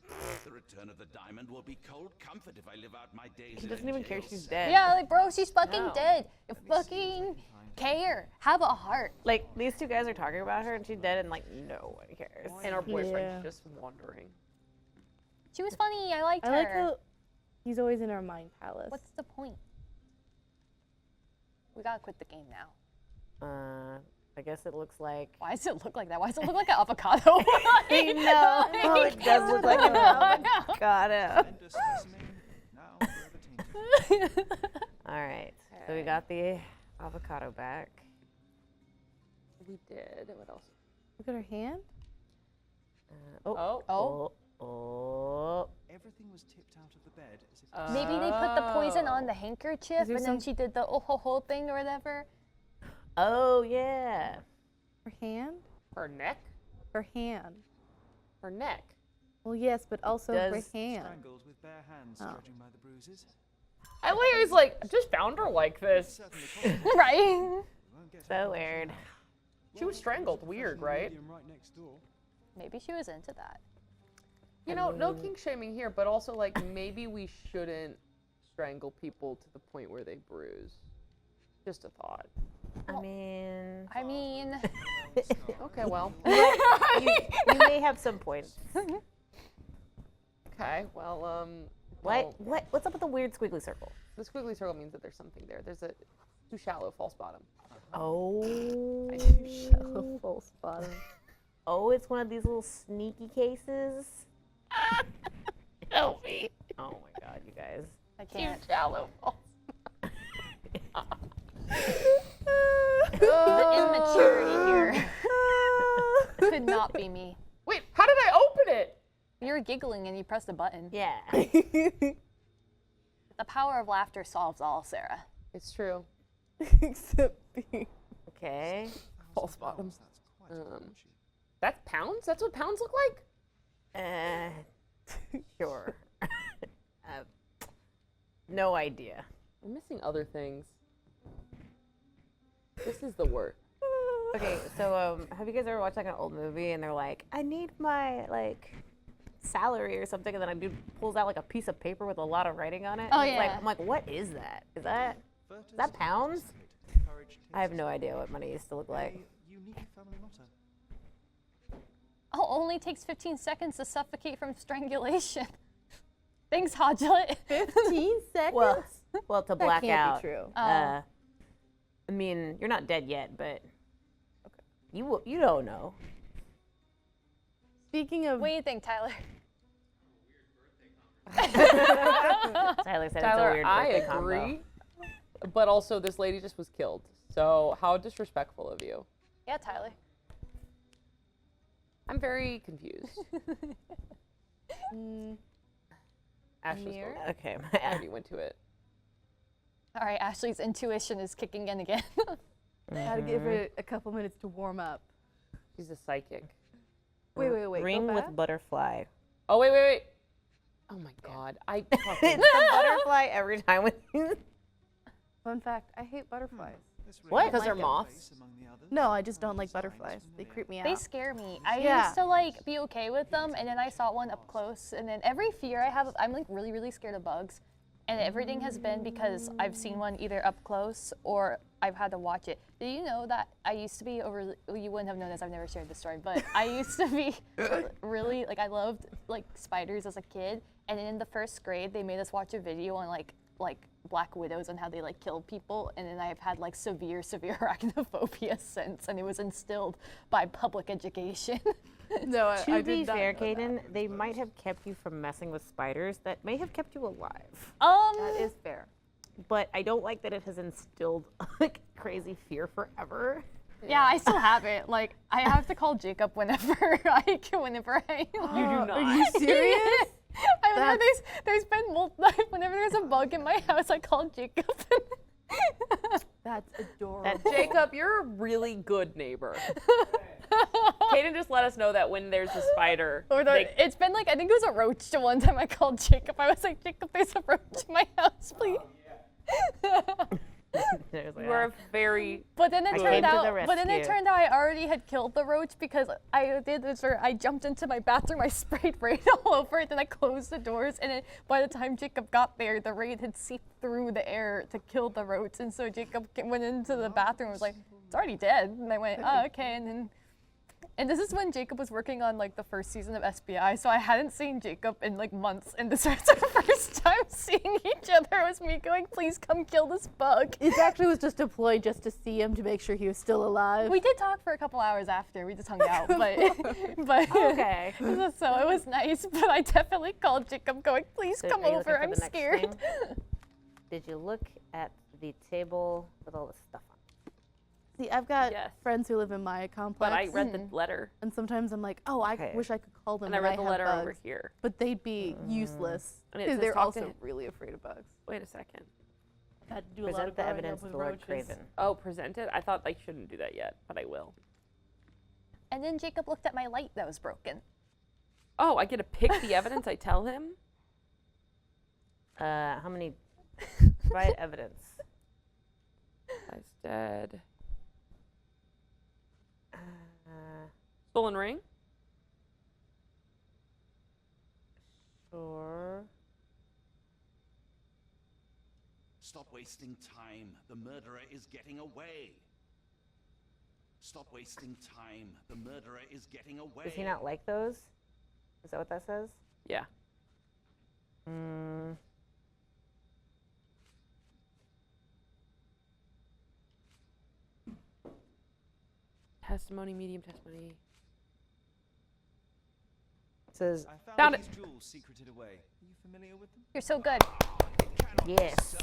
The return of the diamond will be cold comfort if I live out my days He in doesn't a even care jail she's cell. dead. Yeah, like, bro, she's fucking No. dead. You Let me see if I fucking can find her. care. Have a heart. Like, these two guys are talking about her and she's dead and, like, no one cares. And our boyfriend's Yeah. just wandering. She was funny. I liked I her. like how he's always in our mind palace. What's the point? We gotta quit the game now. I guess it looks like. Why does it look like that? Why does it look like an avocado? I know. Oh, it does look like an avocado. Slender specimen, now forever tainted. All right. So we got the avocado back. We did. What else? Look at her hand. Oh. Oh. Everything was tipped out of the bed as if Maybe they put the poison on the Is handkerchief there and then she did the oh ho ho thing or whatever. Oh, yeah. Her hand. Her neck? Her hand. Her neck. Well, yes, but also her Does- hand. strangled with bare hands, Oh. judging by the bruises. I was like, I just found her like this. Certainly possible. Right? We won't get her So caught. weird. She was strangled. Weird, right? Medium right next door. Maybe she was into that. You know, no king shaming here, but also like maybe we shouldn't strangle people to the point where they bruise. Just a thought. I mean, Okay, well. you may have some points. Okay, well, What's up with the weird squiggly circle? the squiggly circle means that there's something there. There's a too shallow false bottom. Oh. Shallow false bottom. Oh, it's one of these little sneaky cases. Help me. Oh my god, you guys. I can't. Shallow false. The immaturity here could not be me. Wait, how did I open it? You were giggling and you pressed a button. Yeah. The power of laughter solves all, Sarah. It's true. Except me. Okay. False bottoms. That's pounds? That's what pounds look like? Sure. No idea. I'm missing other things. This is the worst. Okay, so have you guys ever watched like an old movie and they're like, I need my like salary or something, and then a dude pulls out like a piece of paper with a lot of writing on it? Oh, and it's like, yeah. I'm like, what is that? Is that pounds? I have no idea what money used to look like. Unique family motto. Oh, only takes 15 seconds to suffocate from strangulation. Thanks, Hodglet. 15 seconds? Well, to that black can't out. be true. I mean, you're not dead yet, but you don't know. Speaking of What do you think, Tyler? Tyler said it's a Tyler, weird I birthday combo. agree. But also, this lady just was killed. So, how disrespectful of you. Yeah, Tyler. I'm very confused. Ashley's Mirror? vote. Okay. I already went to it. All right, Ashley's intuition is kicking in again. Gotta give it a couple minutes to warm up. She's a psychic. Wait. Ring go with back? butterfly. Oh, wait. Oh my god. I fucking... It's the butterfly every time with you. Fun fact, I hate butterflies. What? Because they're moths? No, I just don't like butterflies. They creep me out. They scare me. I Yeah. used to like be okay with them, and then I saw one up close, and then every fear I have, I'm like really, really scared of bugs. And everything has been because I've seen one either up close or I've had to watch it. Do you know that I used to be you wouldn't have known this, I've never shared this story, but I used to be really, like I loved like spiders as a kid. And then in the first grade, they made us watch a video on like black widows and how they like kill people. And then I've had like severe arachnophobia since, and it was instilled by public education. No, I To did be not fair, know that. Kaden, they might have kept you from messing with spiders. That may have kept you alive. That is fair. But I don't like that it has instilled like crazy fear forever. Yeah, I still have it. Like, I have to call Jacob whenever I. You do not. Are you serious? I remember there's been whenever there's a bug in my house, I call Jacob. That's adorable. Jacob, you're a really good neighbor. Kaden just let us know that when there's a spider, It's been like, I think it was a roach the one time I called Jacob. I was like, Jacob, there's a roach in my house, please. you are very. But then it I turned came to out. the But then it rescue. turned out I already had killed the roach because I did this where I jumped into my bathroom, I sprayed raid all over it, then I closed the doors, and then by the time Jacob got there, the raid had seeped through the air to kill the roach, and so Jacob went into the bathroom and was like, "It's already dead," and I went, "Oh, okay," and then. And this is when Jacob was working on like the first season of SBI, so I hadn't seen Jacob in like months, and this was our first time seeing each other. It was me going, "Please come kill this bug." It actually was just a ploy just to see him to make sure he was still alive. We did talk for a couple hours after. We just hung out, but Okay. so it was nice. But I definitely called Jacob, going, "Please So come are you over. looking I'm for the next scared." thing? Did you look at the table with all the stuff on? See, I've got Yes. friends who live in my complex. But I read the letter, and sometimes I'm like, oh, I Okay. wish I could call them. and I when read the have letter bugs. over here. But they'd be useless. And it Because says they're talk to also him. really afraid of bugs. Wait a second. Had to do a lot Present of the growing evidence up to with Lord roaches. Craven. Oh, present it? I thought I shouldn't do that yet, but I will. And then Jacob looked at my light that was broken. Oh, I get to pick the evidence I tell him? How many? Provide evidence. Guy's dead. Uh, Stolen ring? sure. Stop wasting time. The murderer is getting away. Stop wasting time. The murderer is getting away. Does he not like those? Is that what that says? Yeah. Testimony, medium testimony. It says, I Found these jewels secreted away. Are you familiar with them? You're so good. yes.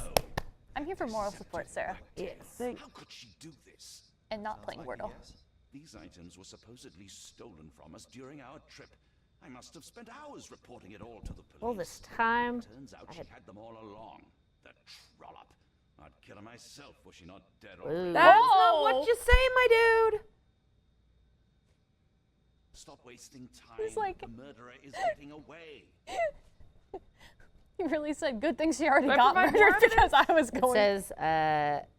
I'm here for moral support, Sarah, Yes. How could she do this? and not playing Wordle. These items were supposedly stolen from us during our trip. I must have spent hours reporting it all to the police. All this time. Turns out I she had- had them all along. The trollop. I'd kill her myself were she not dead Ooh. already. That's not what you say, my dude. Stop wasting time. He's like- The murderer is getting away. You really said good thing she already Do I got provide more murdered because I was It going. says,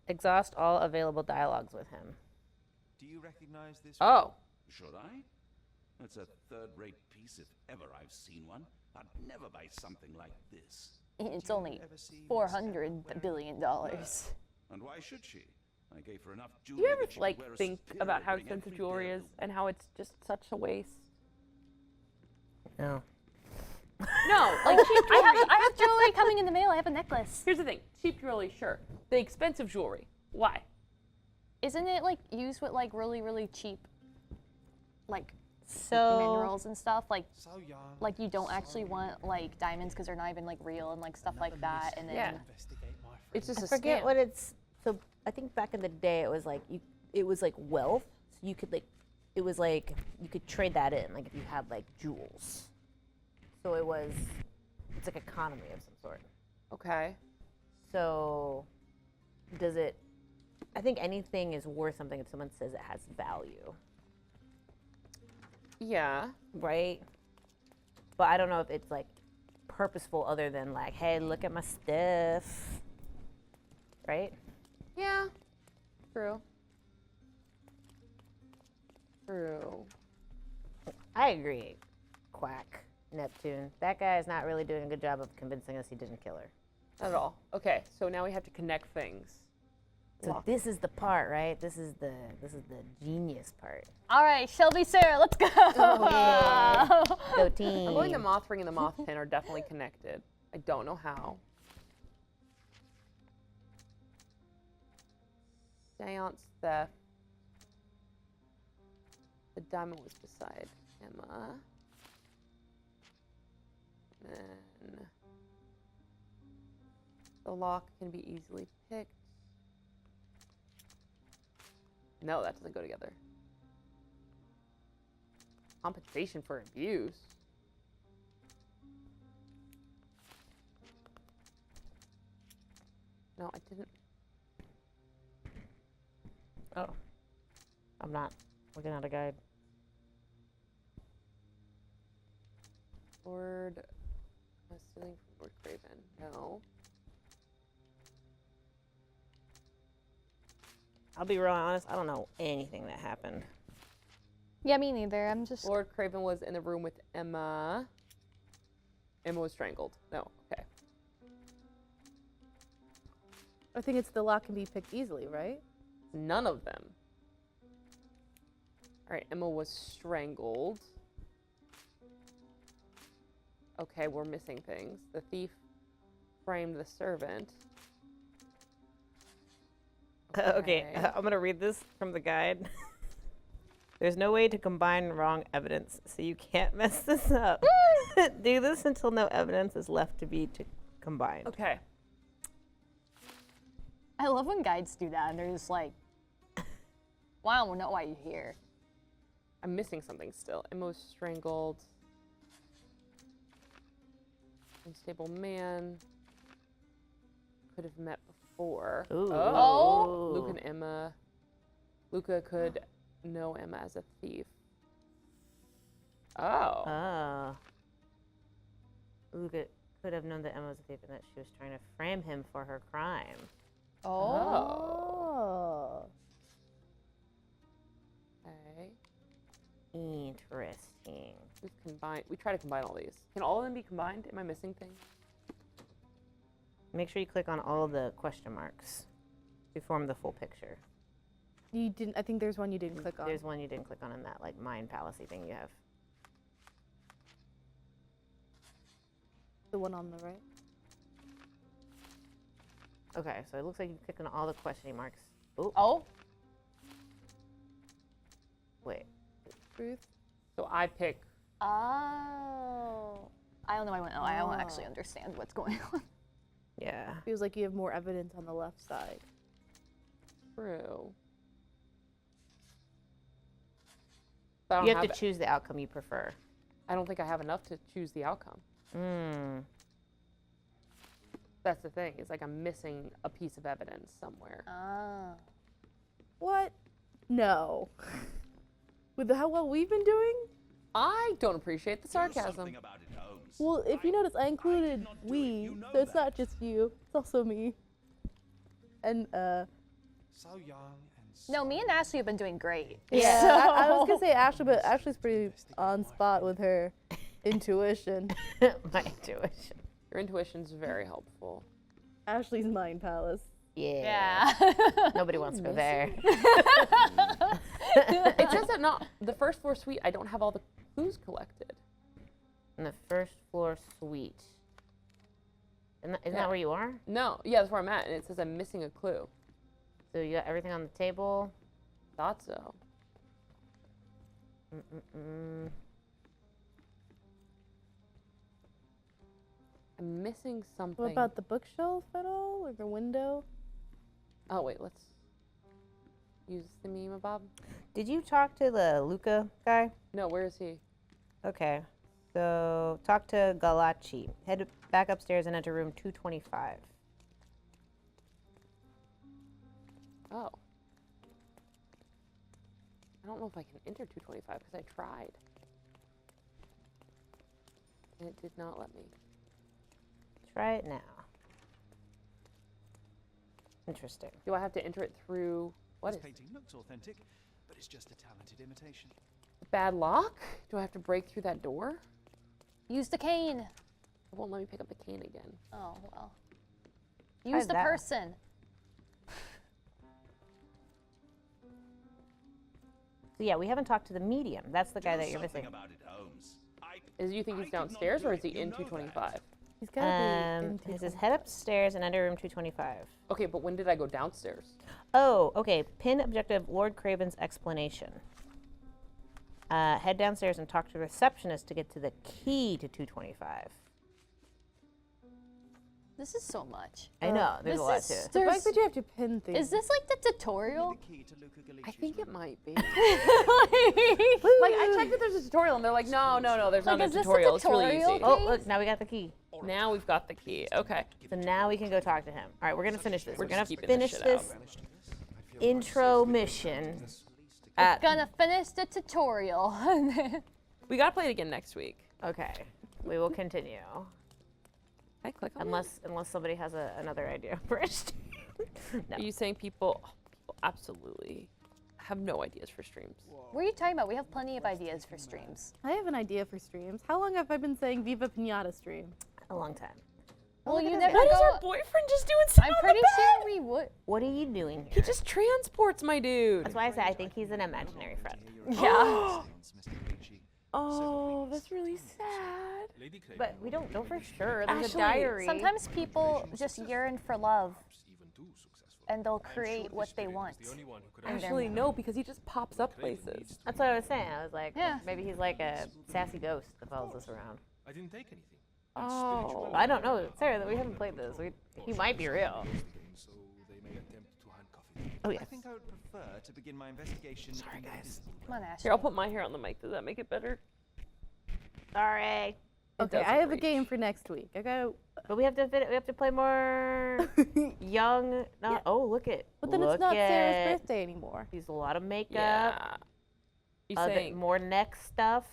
exhaust all available dialogues with him. Do you recognize this? Oh. Should I? That's a third-rate piece if ever I've seen one. I'd never buy something like this. It's only $400 billion. And why should she? I gave her enough Do jewelry you ever that she could like wear a think superior about how ring expensive every jewelry day of is the and how it's just such a waste? No. No, like cheap jewelry. I have jewelry coming in the mail. I have a necklace. Here's the thing: cheap jewelry, sure. The expensive jewelry, why? Isn't it like used with like really, really cheap, like So minerals and stuff? So young. Like you don't actually want like diamonds because they're not even like real and like stuff like that. And then Yeah. Investigate, my friend. It's just I a forget scam. what it's. So I think back in the day, it was like it was like wealth. So you could it was like you could trade that in, like if you had like jewels. So it's like economy of some sort. Okay. So does it? I think anything is worth something if someone says it has value, Yeah. right? But I don't know if it's like purposeful, other than like, hey, look at my stuff, right? Yeah. True. True. I agree. Quack. Neptune. That guy is not really doing a good job of convincing us he didn't kill her. Not at all. Okay, so now we have to connect things. So Lock. this is the part, right? This is the genius part. all right, Shelby, Sarah, let's go. Yeah. Go team. I'm going the moth ring and the moth pin are definitely connected. I don't know how. Seance theft. The diamond was beside Emma. Then the lock can be easily picked. No, that doesn't go together. Compensation for abuse. No, I didn't. Oh. I'm not looking at a guide. Lord, stealing from Lord Craven. No. I'll be real honest, I don't know anything that happened. Yeah, me neither. I'm just. Lord Craven was in the room with Emma. Emma was strangled. No, okay. I think it's the lock can be picked easily, right? None of them. All right, Emma was strangled. Okay, we're missing things. The thief framed the servant. Okay, I'm gonna read this from the guide. There's no way to combine wrong evidence, so you can't mess this up. Do this until no evidence is left to be combined. Okay. I love when guides do that and they're just like, well, I don't know why you're here. I'm missing something still. Emma was strangled. Unstable man. Could have met before. Ooh. Oh. Luke and Emma. Luca could know Emma as a thief. Oh. Ah. Luca could have known that Emma was a thief and that she was trying to frame him for her crime. Oh. Okay. Interesting. We've combined. We try to combine all these. Can all of them be combined? Am I missing things? Make sure you click on all the question marks to form the full picture. You didn't. I think there's one you didn't click on. There's one you didn't click on in that like mind palace-y thing you have. The one on the right. Okay, so it looks like you clicked on all the question marks. Ooh, Oh, wait. Truth. So I pick. oh. I don't know. I don't actually understand what's going on. Yeah. Feels like you have more evidence on the left side. True. But I don't You have to choose the outcome you prefer. I don't think I have enough to choose the outcome. That's the thing. It's like I'm missing a piece of evidence somewhere. Ah. What? No. With how well we've been doing? I don't appreciate the Do sarcasm. something about it, Holmes. Well, if you notice, I included cannot do it. we, You know so it's that. not just you. It's also me. And So young and so No, me and Ashley have been doing great. yeah, So- I was gonna say Ashley, but Ashley's pretty on spot with her intuition. My intuition. Your intuition's very helpful. Ashley's mind palace. Yeah. Yeah. Nobody wants to go there. It says that not the first floor suite. I don't have all the clues collected. In the first floor suite. Isn't Yeah. that where you are? No, yeah, that's where I'm at, and it says I'm missing a clue. So you got everything on the table. Thought so. I'm missing something. What about the bookshelf at all, or the window? Oh wait, let's use the meme, Bob. Did you talk to the Luca guy? No, where is he? Okay. So talk to Galachi. Head back upstairs and enter room 225. Oh. I don't know if I can enter 225 because I tried. And it did not let me. Try it now. Interesting. Do I have to enter it through what This is painting looks authentic, but it's just a talented imitation. bad lock? Do I have to break through that door? Use the cane. It won't let me pick up the cane again. Oh, well. Use the that. person. So yeah, we haven't talked to the medium. That's the guy Do that you're something missing. about it, Holmes. Is you think I he's did not downstairs do or it. is he You in know that. 225? He's gotta be in It says head upstairs and enter room 225. Okay, but when did I go downstairs? Oh, okay. Pin objective Lord Craven's explanation. Head downstairs and talk to the receptionist to get to the key to 225. This is so much. I know, there's a lot This to is- it. The fact there's- that you have to pin things. Is this like the tutorial? The key to Luca I Galici's think it room. might be. Like, Like, I checked if there's a tutorial and they're like, no, there's Like, not a is this a tutorial. It's really tutorial? easy. Oh, look, now we got the key. Now we've got the key. Okay. So now we can go talk to him. All right, we're going to finish this. We're We're going just to keeping finish this this shit intro mission. At, Gonna finish the tutorial. We gotta play it again next week. okay, we will continue. I click on Unless somebody has another idea first. No. Are you saying people absolutely have no ideas for streams? What are you talking about? We have plenty of ideas for streams. I have an idea for streams. How long have I been saying Viva Pinata stream? A long time. Well, you at never What is go. our boyfriend just doing? Sitting I'm on the pretty bed? sure we would. What are you doing He here? just transports my dude. That's why I say I think he's an imaginary friend. Yeah. Oh, that's really sad. But we don't know for sure. There's Ashley, a diary. Sometimes people just yearn for love, and they'll create what they want. Actually, no, because he just pops up places. That's what I was saying. I was like, Yeah. maybe he's like a sassy ghost that follows us around. I didn't take anything. Oh. I don't know, Sarah. We haven't played this. He might be real. So they may attempt to handcuff him. Oh I yes. think I would prefer to begin my investigation. Sorry, in the guys. visible Come on, realm. Ashley. Here, I'll put my hair on the mic. Does that make it better? Sorry. It Okay, I doesn't have a reach. game for next week. I got, But we have to play more young. No, Yeah. Oh, look at. but then look it's not Sarah's at- birthday anymore. Use a lot of makeup. Yeah. You saying More neck stuff.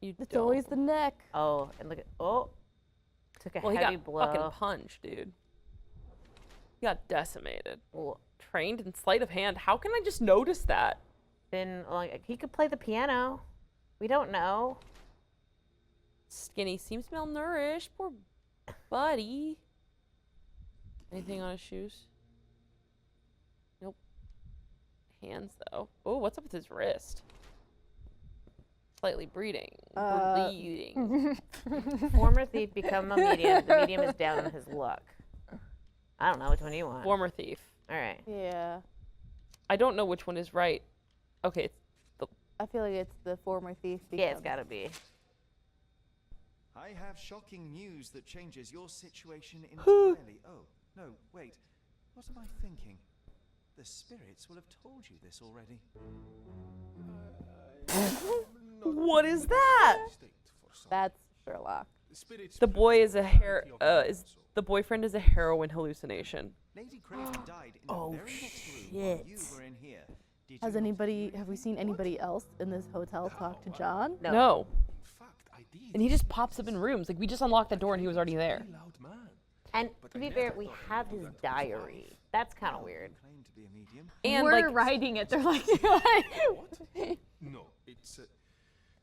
you It's don't. always the neck. Oh, and look at took a Well, he heavy got blow. fucking punched, dude. He got decimated. Well, Trained in sleight of hand. How can I just notice that? been like he could play the piano. We don't know. Skinny seems malnourished. Poor buddy. Anything on his shoes? Nope. hands, though. Oh, what's up with his wrist? Slightly bleeding. Former thief become a medium. The medium is down on his luck. I don't know. Which one do you want? Former thief. All right. Yeah. I don't know which one is right. Okay, it's the... I feel like it's the former thief. Yeah, it's gotta be. I have shocking news that changes your situation entirely. Oh, no, wait. What am I thinking? The spirits will have told you this already. What is that? That's Sherlock. The boy is the boyfriend is a heroin hallucination. Lady Craven died in the very next room while you were in here. Did Have you not we seen anybody else in this hotel talk to John? No. And he just pops up in rooms. Like, we just unlocked the door and he was already there. And to be fair, we have his diary. That's kind of weird. claim to be a medium? And We're like, writing it. They're like, No, it's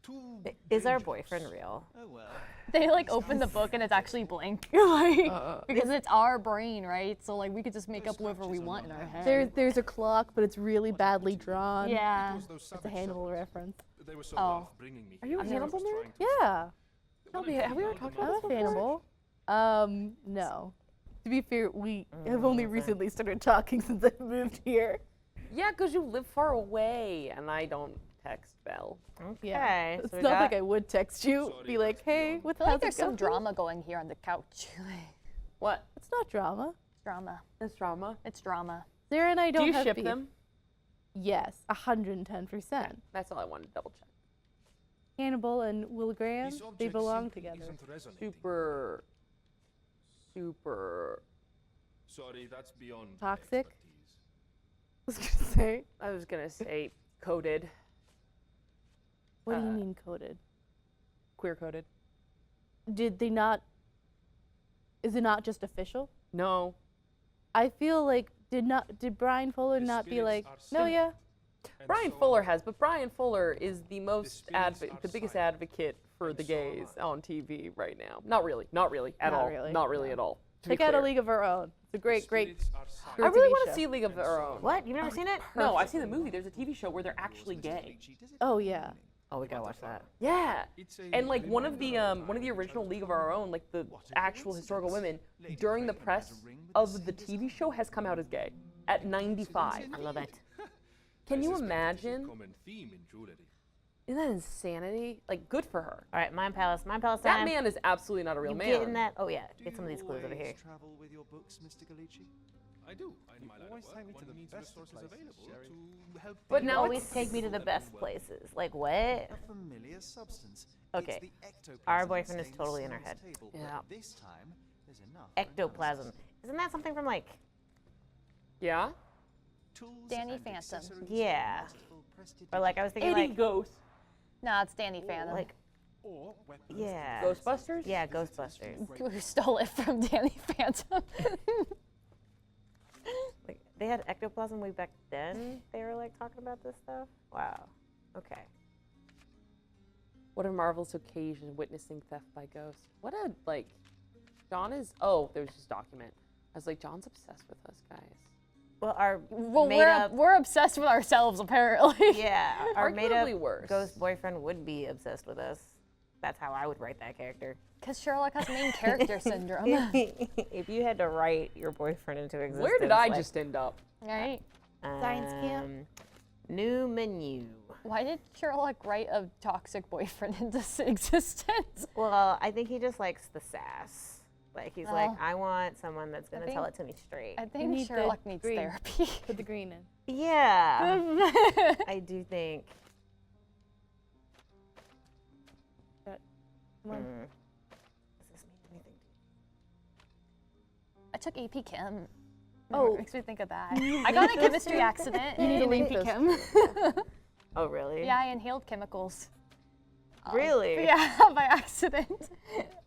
too. Is our boyfriend real? Oh well. they like open the book and it's actually blank. Like, because it's our brain, right? So like we could just make up whoever we want in our head. There's a clock, but it's really badly drawn. Yeah. It's a Hannibal reference. They were so Oh. rough bringing me Are you a here. I was Hannibal trying nerd? to- Yeah. Shelby, have we ever talked about I'm this a before? Hannibal. No. To be fair, we have only recently started talking since I moved here. Yeah, because you live far away and I don't text Belle. Okay. It's so we not got like I would text you, be like, hey, what I the feel like hell's there's it some going? drama going here on the couch. What? It's not drama. Drama. It's drama. It's drama. Sarah and I don't Do you have ship beef. them? Yes, 110%. That's all I wanted to double check. Hannibal and Will Graham, This they object belong simply together. isn't resonating. Super. Sorry, that's beyond my Toxic? expertise. I was gonna say. I was gonna say coded, What do you mean coded? queer coded. Did they not? Is it not just official? No. I feel like did Brian Fuller The not be spirits like, are no, sent. yeah, And Brian so Fuller on. has, but Brian Fuller is the most spirits are the biggest silent. advocate for And the so am gays I. on TV right now. Not really at Not all. really, Not really no. at all. to be check out A clear. League of Our Own. It's a great, great. Spirits are silent. I great really TV want show. to see League of Their Own. What? You've never seen it? No, I've seen the movie. There's a TV show where they're actually gay. Oh yeah. Oh, we gotta watch that. Yeah. It's a And like one of reminder the of original time League of to Our travel. Own, like the What a actual historical women coincidence. during the Lady press Craven has a ring with of the the same TV show has come out as gay at 95. I love it. Can I you suspect this is a imagine? common theme in jewelry. Isn't that insanity? Like, good for her. All right, Mind Palace. Mind Palace That time. man is absolutely not a real You man. getting that? Oh yeah. Do Get some of you these clues over always here. travel with your books, Mr. Galici? I do. In my line of always work, take me to one the needs best of resources places, available Sherry. to help But people now Always it's- take me to the them best well. places. Like what? A familiar substance. Okay. It's the ectoplasm Our that boyfriend is stains totally in her Sarah's head. table, Yeah. but this time, there's enough for Ectoplasm. analysis. Isn't that something from like? Yeah? Tools Danny and Phantom. accessories Yeah. for masterful prestidigitation. Or like I was thinking Eddie like Ghost. Nah, it's Danny Phantom. like Or weapons. yeah. Ghostbusters? Yeah, Ghostbusters. We stole it from Danny Phantom. Like they had ectoplasm way back then. They were like talking about this stuff. Wow. Okay. What a marvelous occasion witnessing theft by ghosts. What a, like, John is, oh, there's this document. I was like, John's obsessed with us, guys. Well, our Well, made up. we're obsessed with ourselves, apparently. Yeah, our made up Arguably worse. ghost boyfriend would be obsessed with us. That's how I would write that character. Because Sherlock has main character syndrome. If you had to write your boyfriend into existence. Where did I like, just end up? Right? Science camp? New menu. Why did Sherlock write a toxic boyfriend into existence? Well, I think he just likes the sass. Like he's like, Oh. I want someone that's gonna tell it think- to me straight. I think need the Sherlock needs green. therapy. Put the green in. Yeah, I do think. Come on. Does this mean anything to I took AP Chem. Oh. Makes me think of that. I got in a chemistry accident You need to in link AP those. Chem. Oh, really? Yeah, I inhaled chemicals. Really? Yeah, by accident.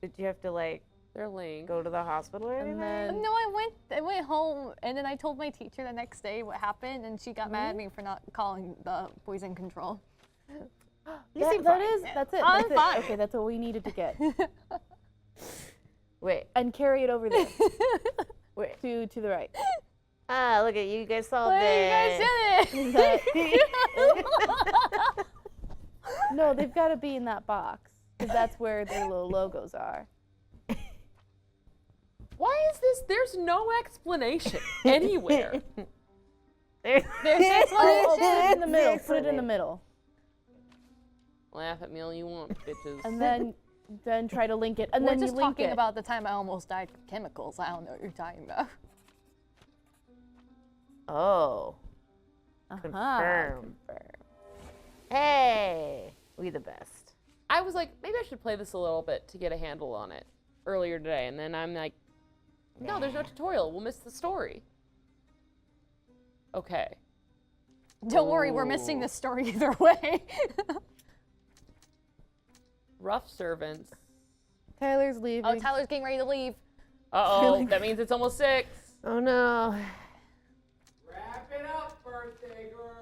Did you have to like They're linked. go to the hospital or anything? then- No, I went home and then I told my teacher the next day what happened, and she got mad at me for not calling the poison control. That's it. I'm That's it. fine. Okay, that's what we needed to get. Wait, And carry it over there wait. to the right. Ah, look at you guys solved Look, it. you guys did it! No, they've got to be in that box because that's where their little logos are. Why is this? There's no explanation anywhere. There's There's Put it explanation. in the middle. Put it in the middle, Laugh at me all you want, bitches. and then try to link it. And We're then just you link talking it. about the time I almost died from chemicals. I don't know what you're talking about. Oh. Confirm. Hey, we the best. I was like, maybe I should play this a little bit to get a handle on it earlier today, and then I'm like, no, there's no tutorial. We'll miss the story. Okay. Don't worry, we're missing this story either way. Rough servants. Tyler's leaving. Oh, Tyler's getting ready to leave. Uh-oh, that means it's almost 6. Oh no. Wrap it up, birthday girl.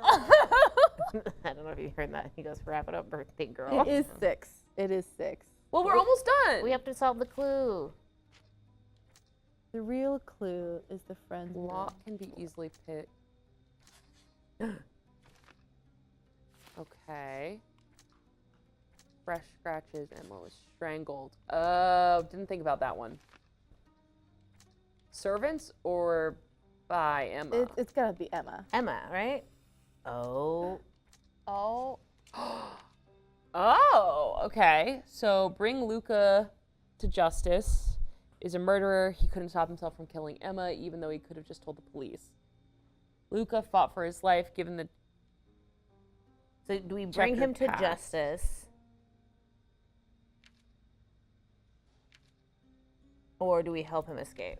I don't know if you heard that. He goes, wrap it up, birthday girl. It is 6. It is 6. Well, we're almost done. We have to solve the clue. The real clue is the friend's Lock can be easily picked. Okay. Fresh scratches. Emma was strangled. Oh, didn't think about that one. Servants or by Emma? It's gotta be Emma. Emma, right? Oh. Oh. Oh, okay. So bring Luca to justice. Is a murderer. He couldn't stop himself from killing Emma, even though he could have just told the police. Luca fought for his life, given the. So do we bring him to checkered past. justice? Or do we help him escape?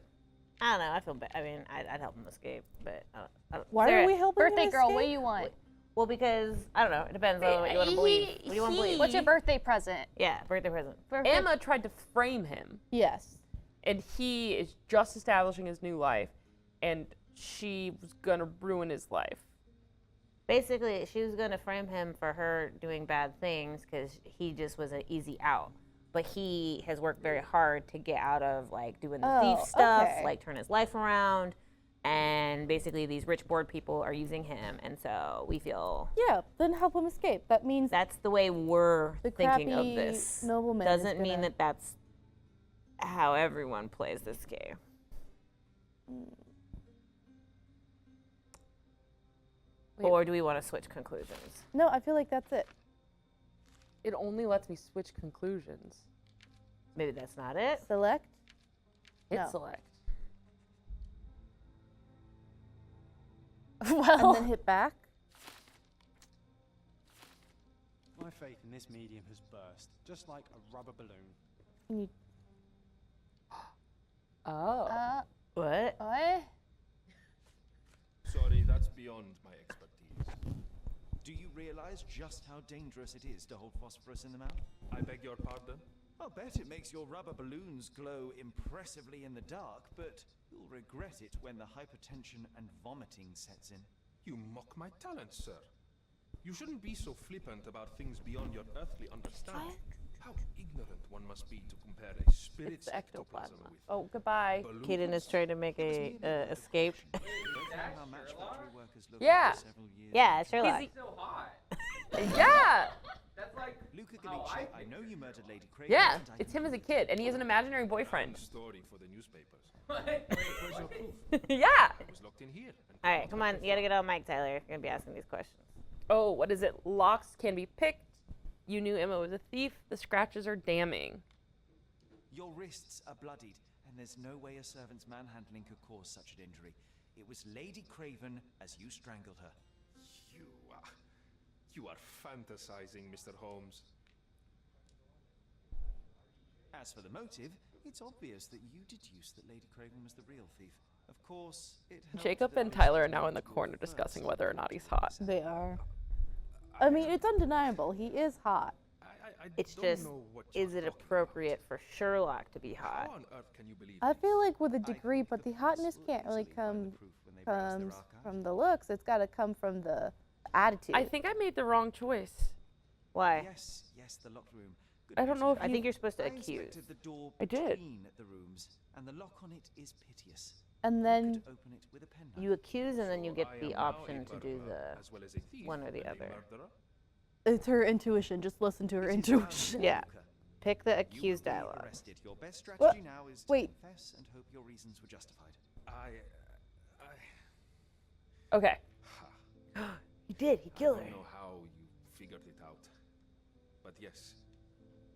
I don't know. I feel bad. I mean, I'd help him escape, but I don't. Why Sarah, are we helping Birthday him girl, what do escape? you want? Well, because I don't know. It depends on what you want to believe. What do you want to believe? What's your birthday present? Yeah, birthday present. Emma tried to frame him, Yes. and he is just establishing his new life, and she was gonna ruin his life. Basically, she was going to frame him for her doing bad things because he just was an easy out. But he has worked very hard to get out of like doing the thief stuff, okay. like turn his life around. And basically, these rich bored people are using him, and so we feel Yeah, then help him escape. That means that's the way we're the thinking of crappy this. nobleman is Doesn't mean gonna- that that's how everyone plays this game. Wait. Or do we want to switch conclusions? No, I feel like that's it. It only lets me switch conclusions. Maybe that's not it. Select. Hit No. select. Well, And then hit back. My faith in this medium has burst, just like a rubber balloon. And you Oh. What? what? Sorry, that's beyond my expertise. Do you realize just how dangerous it is to hold phosphorus in the mouth? I beg your pardon? I'll bet it makes your rubber balloons glow impressively in the dark, but you'll regret it when the hypertension and vomiting sets in. You mock my talents, sir. You shouldn't be so flippant about things beyond your earthly understanding. How ignorant one must be to compare a spirit's It's the ectoplasm ectoplasm. with Oh, goodbye. balloons. Kaden is trying to make a escape. Don't you know how match factory workers look Yeah. after several years? Yeah, Sherlock. So hot. Yeah. That's like. Luca Oh, Galicia, I I know you murdered Lady Craig. Yeah. and I It's can him as a prove it. kid, and he has an imaginary boyfriend. Story for the newspapers. What? Where's your proof? Yeah. I was locked in here. and All right, couldn't come let on. the You gotta get on mic, Tyler. You're gonna be asking these questions. Oh, what is it? Locks can be picked. You knew Emma was a thief. The scratches are damning. Your wrists are bloodied, and there's no way a servant's manhandling could cause such an injury. It was Lady Craven as you strangled her. You are fantasizing, Mr. Holmes. As for the motive, it's obvious that you deduced that Lady Craven was the real thief. Of course, it helped Jacob that and Mr. Tyler are now in the Holmes corner was discussing first. whether or not he's hot. They are. I mean, it's undeniable. He is hot. I It's don't just, know what is you're it talking appropriate for Sherlock to be about. hot? How on earth can you believe I this? feel like with a I degree, think but the police hotness will can't really easily find the proof when they browse their comes archive. from the looks. It's got to come from the attitude. I think I made the wrong choice. Why? Yes, the locked room. Good I don't know if I you. think you're supposed to I accuse. inspected the door I did. between the rooms, and the lock on it is piteous. And then Open it with a penknife. You accuse and then you get I the am now option a to do murderer the as well as a thief one or the and a other. murderer. it's her intuition. Just listen to her It is now intuition. Yeah. Luca. Pick the You will accused be dialogue. arrested. Your best strategy What? now is Wait. to confess and hope your reasons were justified. Okay. He did. He I killed don't her. know how you figured it out. But yes,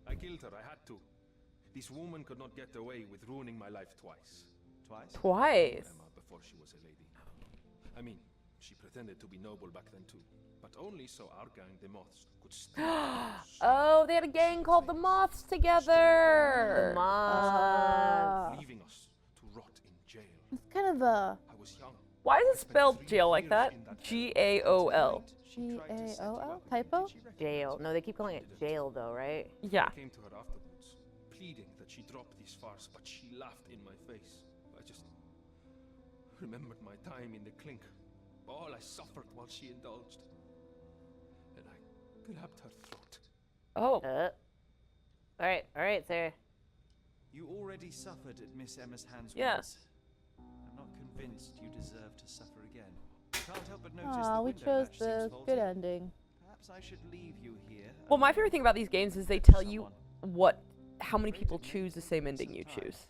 I killed her. I had to. This woman could not get away with ruining my life twice. Twice? Twice. Emma before she was a lady. I mean, she pretended to be noble back then too. But only so our gang, the Moths, could steal the house. Oh, they had a gang called the Moths together. Come on. Leaving us to rot in jail. It's kind of a I was young. Why is it spelled jail like that? G-A-O-L. G-A-O-L typo. Jail. No, they keep calling it jail though, right? Yeah. I came to her afterwards, pleading that she drop this farce, but she laughed in my face. I just remembered my time in the clink, all I suffered while she indulged, and I grabbed her throat. Oh. All right, Sarah. You already suffered at Miss Emma's hands Yeah. once. I'm not convinced you deserve to suffer again. Can't help but notice Aw, the we window chose latch the seems good faulty. ending. Perhaps I should leave you here. Well, my favorite thing about these games is they tell you how many people choose the same ending you choose.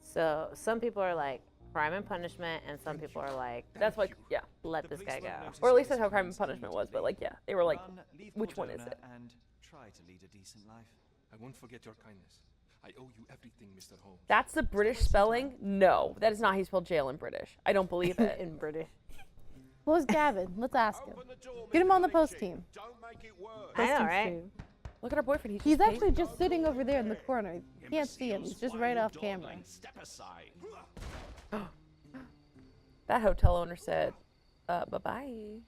So some people are like crime and punishment, and some people are like, That's like, yeah. let this guy go. Or at least that's how Crime and Punishment was, but like, yeah. They were like, Run, leave which one is Cordona, it? And try to lead a decent life. I won't forget your kindness. I owe you everything, Mr. Holmes. That's the British spelling? No, that is not how you spell jail in British. I don't believe it. In British. Who's Gavin? Let's ask him. Get him on the post team. I know, Post team right? stream. Look at our boyfriend. He's actually just sitting over there in the corner. You can't see him. He's just right off camera. Step aside. That hotel owner said, bye-bye.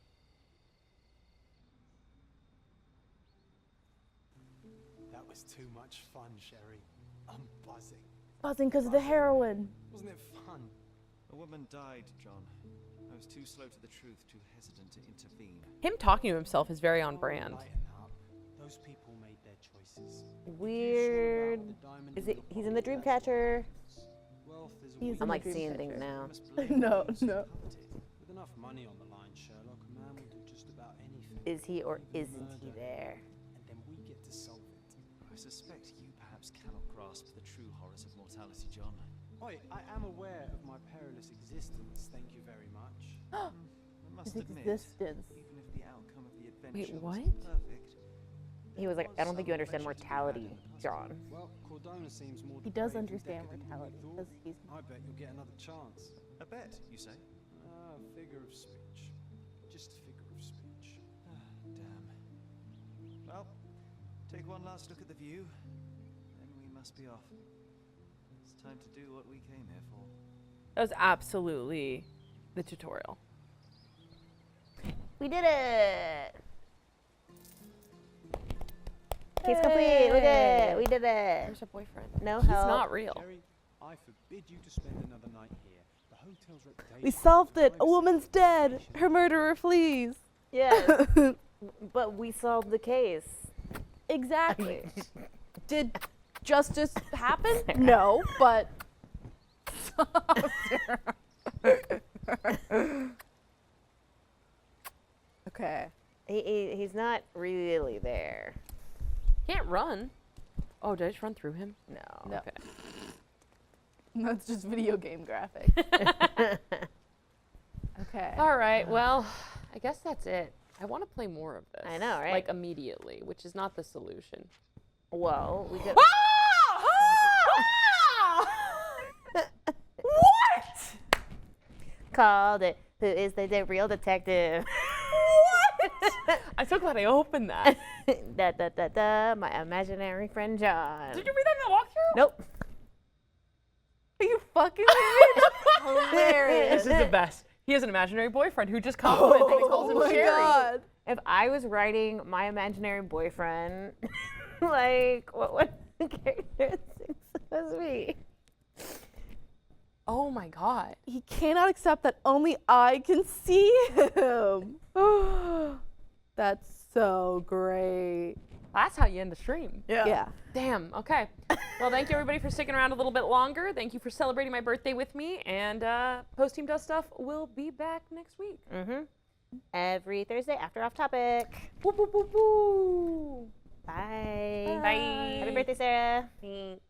That was too much fun, Sherry. I'm buzzing. Buzzing because of the heroin. Wasn't it fun? A woman died, John. I was too slow to the truth, too hesitant to intervene. Him talking to himself is very on brand. Lighten up. Those people made their choices. Weird. Is it? He's in the Dreamcatcher. He's I'm in like the seeing Dreamcatcher. things now. No, no. With enough money on the line, Sherlock, a man will do just about anything. Is he or isn't he there? And then we get to solve it. I suspect you perhaps cannot grasp the true horrors of mortality, John. Oi, I am aware of my perilous existence, thank you very much. I must His admit, existence. even if the outcome of the adventure what? wasn't perfect, He was like, I don't think you understand mortality, John. Well, Cordona seems more He does depraved and understand decadent than we mortality thought. because he's. I bet you'll get another chance. a bet, you say? Ah, figure of speech. Just figure of speech. Damn. Well, take one last look at the view, then we must be off. It's time to do what we came here for. That was absolutely the tutorial. We did it! Case complete. Look at it. We did it. There's a boyfriend. No He's help. not real. Sherry, I forbid you to spend another night here. The hotel's reputation. We solved it. A drives woman's dead. reputation. Her murderer flees. Yes. But we solved the case. Exactly. Did justice happen? No, but. Okay. He's not really there. Can't run. Oh, did I just run through him? No. No. Okay. That's just video game graphics. Okay. All right. Well, I guess that's it. I want to play more of this. I know, right? Like immediately, which is not the solution. Well, we could. What? Called it. Who is the real detective? What? I'm so glad I opened that. Da da da da. My imaginary friend John. Did you read that in the walkthrough? Nope. Are you fucking serious? Hilarious. This is the best. He has an imaginary boyfriend who just complimented him and calls him Oh my Sherry. god. If I was writing my imaginary boyfriend, like what would the character supposed to be? Oh my god. He cannot accept that only I can see him. That's so great. That's how you end the stream. Yeah. Damn. Okay. Well, thank you everybody for sticking around a little bit longer. Thank you for celebrating my birthday with me. And Post Team Does Stuff will be back next week. Every Thursday after Off Topic. Woo, woo, woo, woo. Bye. Bye. Happy birthday, Sarah. Thanks.